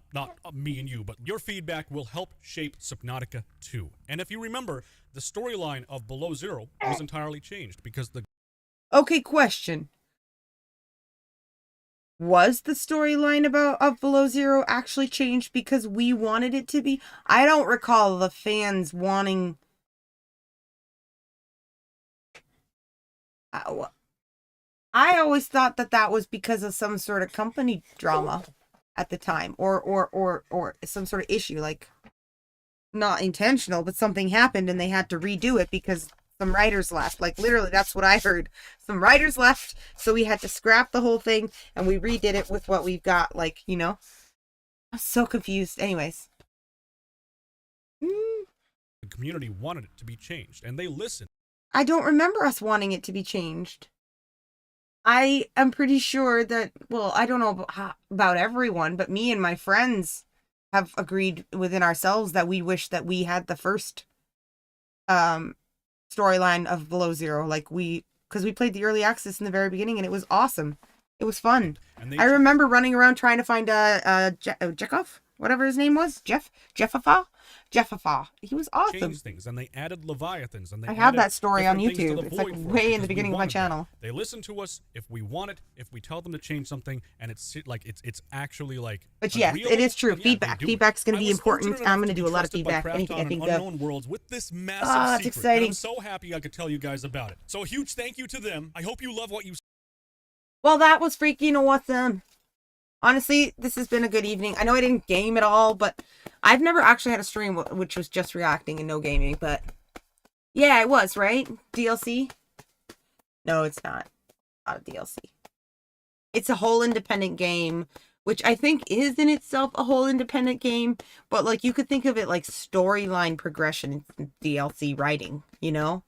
me and you, but your feedback will help shape Subnautica 2. And if you remember, the storyline of Below Zero was entirely changed because the Okay, question. Was the storyline of Below Zero actually changed because we wanted it to be? I don't recall the fans wanting. I always thought that that was because of some sort of company drama at the time, or some sort of issue, like not intentional, but something happened and they had to redo it because some writers left. Like literally, that's what I heard. Some writers left, so we had to scrap the whole thing and we redid it with what we've got. Like, you know, I'm so confused. Anyways, the community wanted it to be changed, and they listened. I don't remember us wanting it to be changed. I am pretty sure that, well, I don't know about everyone, but me and my friends have agreed within ourselves that we wish that we had the first storyline of Below Zero. Like because we played the early access in the very beginning and it was awesome. It was fun. And I remember running around trying to find Jekov, whatever his name was, Jeffafa. He was awesome. changed things, and they added leviathans, and they I have added that story on different things to YouTube. the It's like void for us way in because the we beginning of my wanted that. channel. They listen to us if we want it, if we tell them to change something, and it's like it's actually like. But yes, agreeable, it is true. then yeah, they Feedback. do it. Feedback's going to I be was important. fortunate I'm going enough to be do a lot of trusted by feedback. Anything I Krafton think on of. Unknown Worlds with this massive Ah, it's secret. And exciting. I'm so happy I could tell you guys about it. So a huge thank you to them. I hope you love what you. Well, that was freaking awesome. Honestly, this has been a good evening. I know I didn't game at all, but I've never actually had a stream which was just reacting and no gaming, but yeah, it was, right? DLC? No, it's not. Not a DLC. It's a whole independent game, which I think is in itself a whole independent game, but like you could think of it like storyline progression in DLC writing, you know?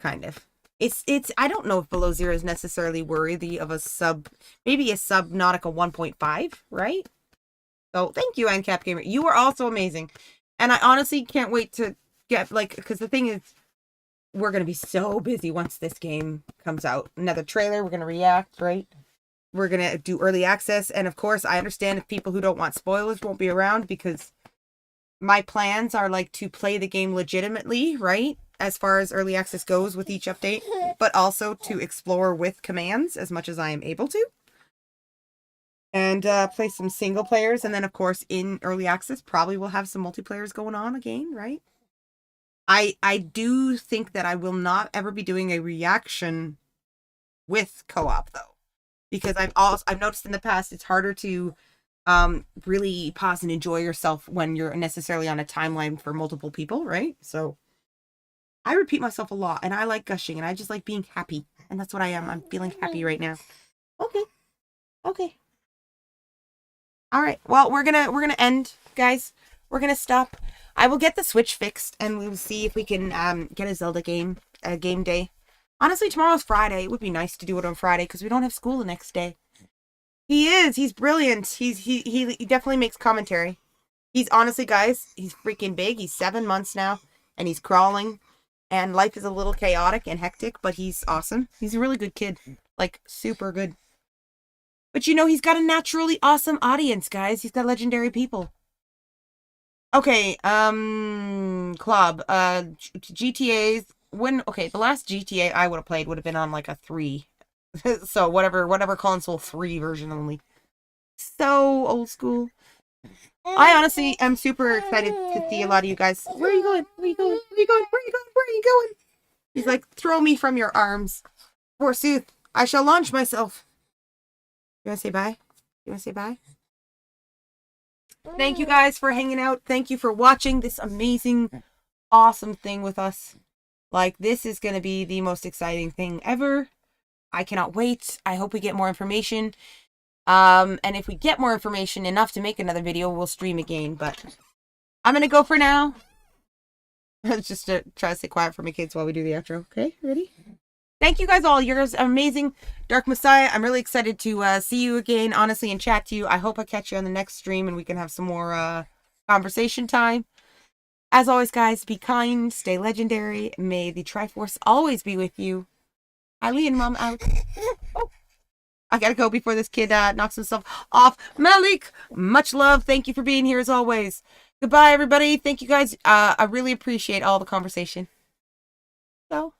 Kind of. It's I don't know if Below Zero is necessarily worthy of maybe a Subnautica 1.5, right? So thank you, NCAP Gamer. You are also amazing. And I honestly can't wait to get, like, because the thing is, we're going to be so busy once this game comes out. Another trailer, we're going to react, right? We're going to do early access. And of course, I understand if people who don't want spoilers won't be around, because my plans are like to play the game legitimately, right? As far as early access goes with each update, but also to explore with commands as much as I am able to. And play some single players. And then, of course, in early access, probably we'll have some multiplayers going on again, right? I do think that I will not ever be doing a reaction with co-op, though. Because I've noticed in the past it's harder to really pause and enjoy yourself when you're necessarily on a timeline for multiple people, right? So I repeat myself a lot, and I like gushing, and I just like being happy. And that's what I am. I'm feeling happy right now. Okay. Okay. All right. Well, we're gonna end, guys. We're gonna stop. I will get the Switch fixed, and we will see if we can get a Zelda game day. Honestly, tomorrow's Friday. It would be nice to do it on Friday because we don't have school the next day. He is. He's brilliant. He definitely makes commentary. He's honestly, guys, he's freaking big. He's 7 months now, and he's crawling. And life is a little chaotic and hectic, but he's awesome. He's a really good kid. Like, super good. But you know, he's got a naturally awesome audience, guys. He's got legendary people. Okay, Club. GTA's okay, the last GTA I would have played would have been on like a 3. So whatever console 3 version only. So old school. I honestly am super excited to see a lot of you guys. Where are you going? Where are you going? Where are you going? Where are you going? Where are you going? He's like, throw me from your arms. Forsooth, I shall launch myself. You want to say bye? You want to say bye? Thank you guys for hanging out. Thank you for watching this amazing, awesome thing with us. Like, this is going to be the most exciting thing ever. I cannot wait. I hope we get more information. And if we get more information enough to make another video, we'll stream again. But I'm going to go for now. Just to try to stay quiet for my kids while we do the outro. Okay, ready? Thank you guys all. You're amazing. Dark Messiah, I'm really excited to see you again, honestly, and chat to you. I hope I catch you on the next stream and we can have some more conversation time. As always, guys, be kind, stay legendary. May the Triforce always be with you. HylianMom out. Oh, I gotta go before this kid knocks himself off. Malik, much love. Thank you for being here as always. Goodbye, everybody. Thank you guys. I really appreciate all the conversation. So.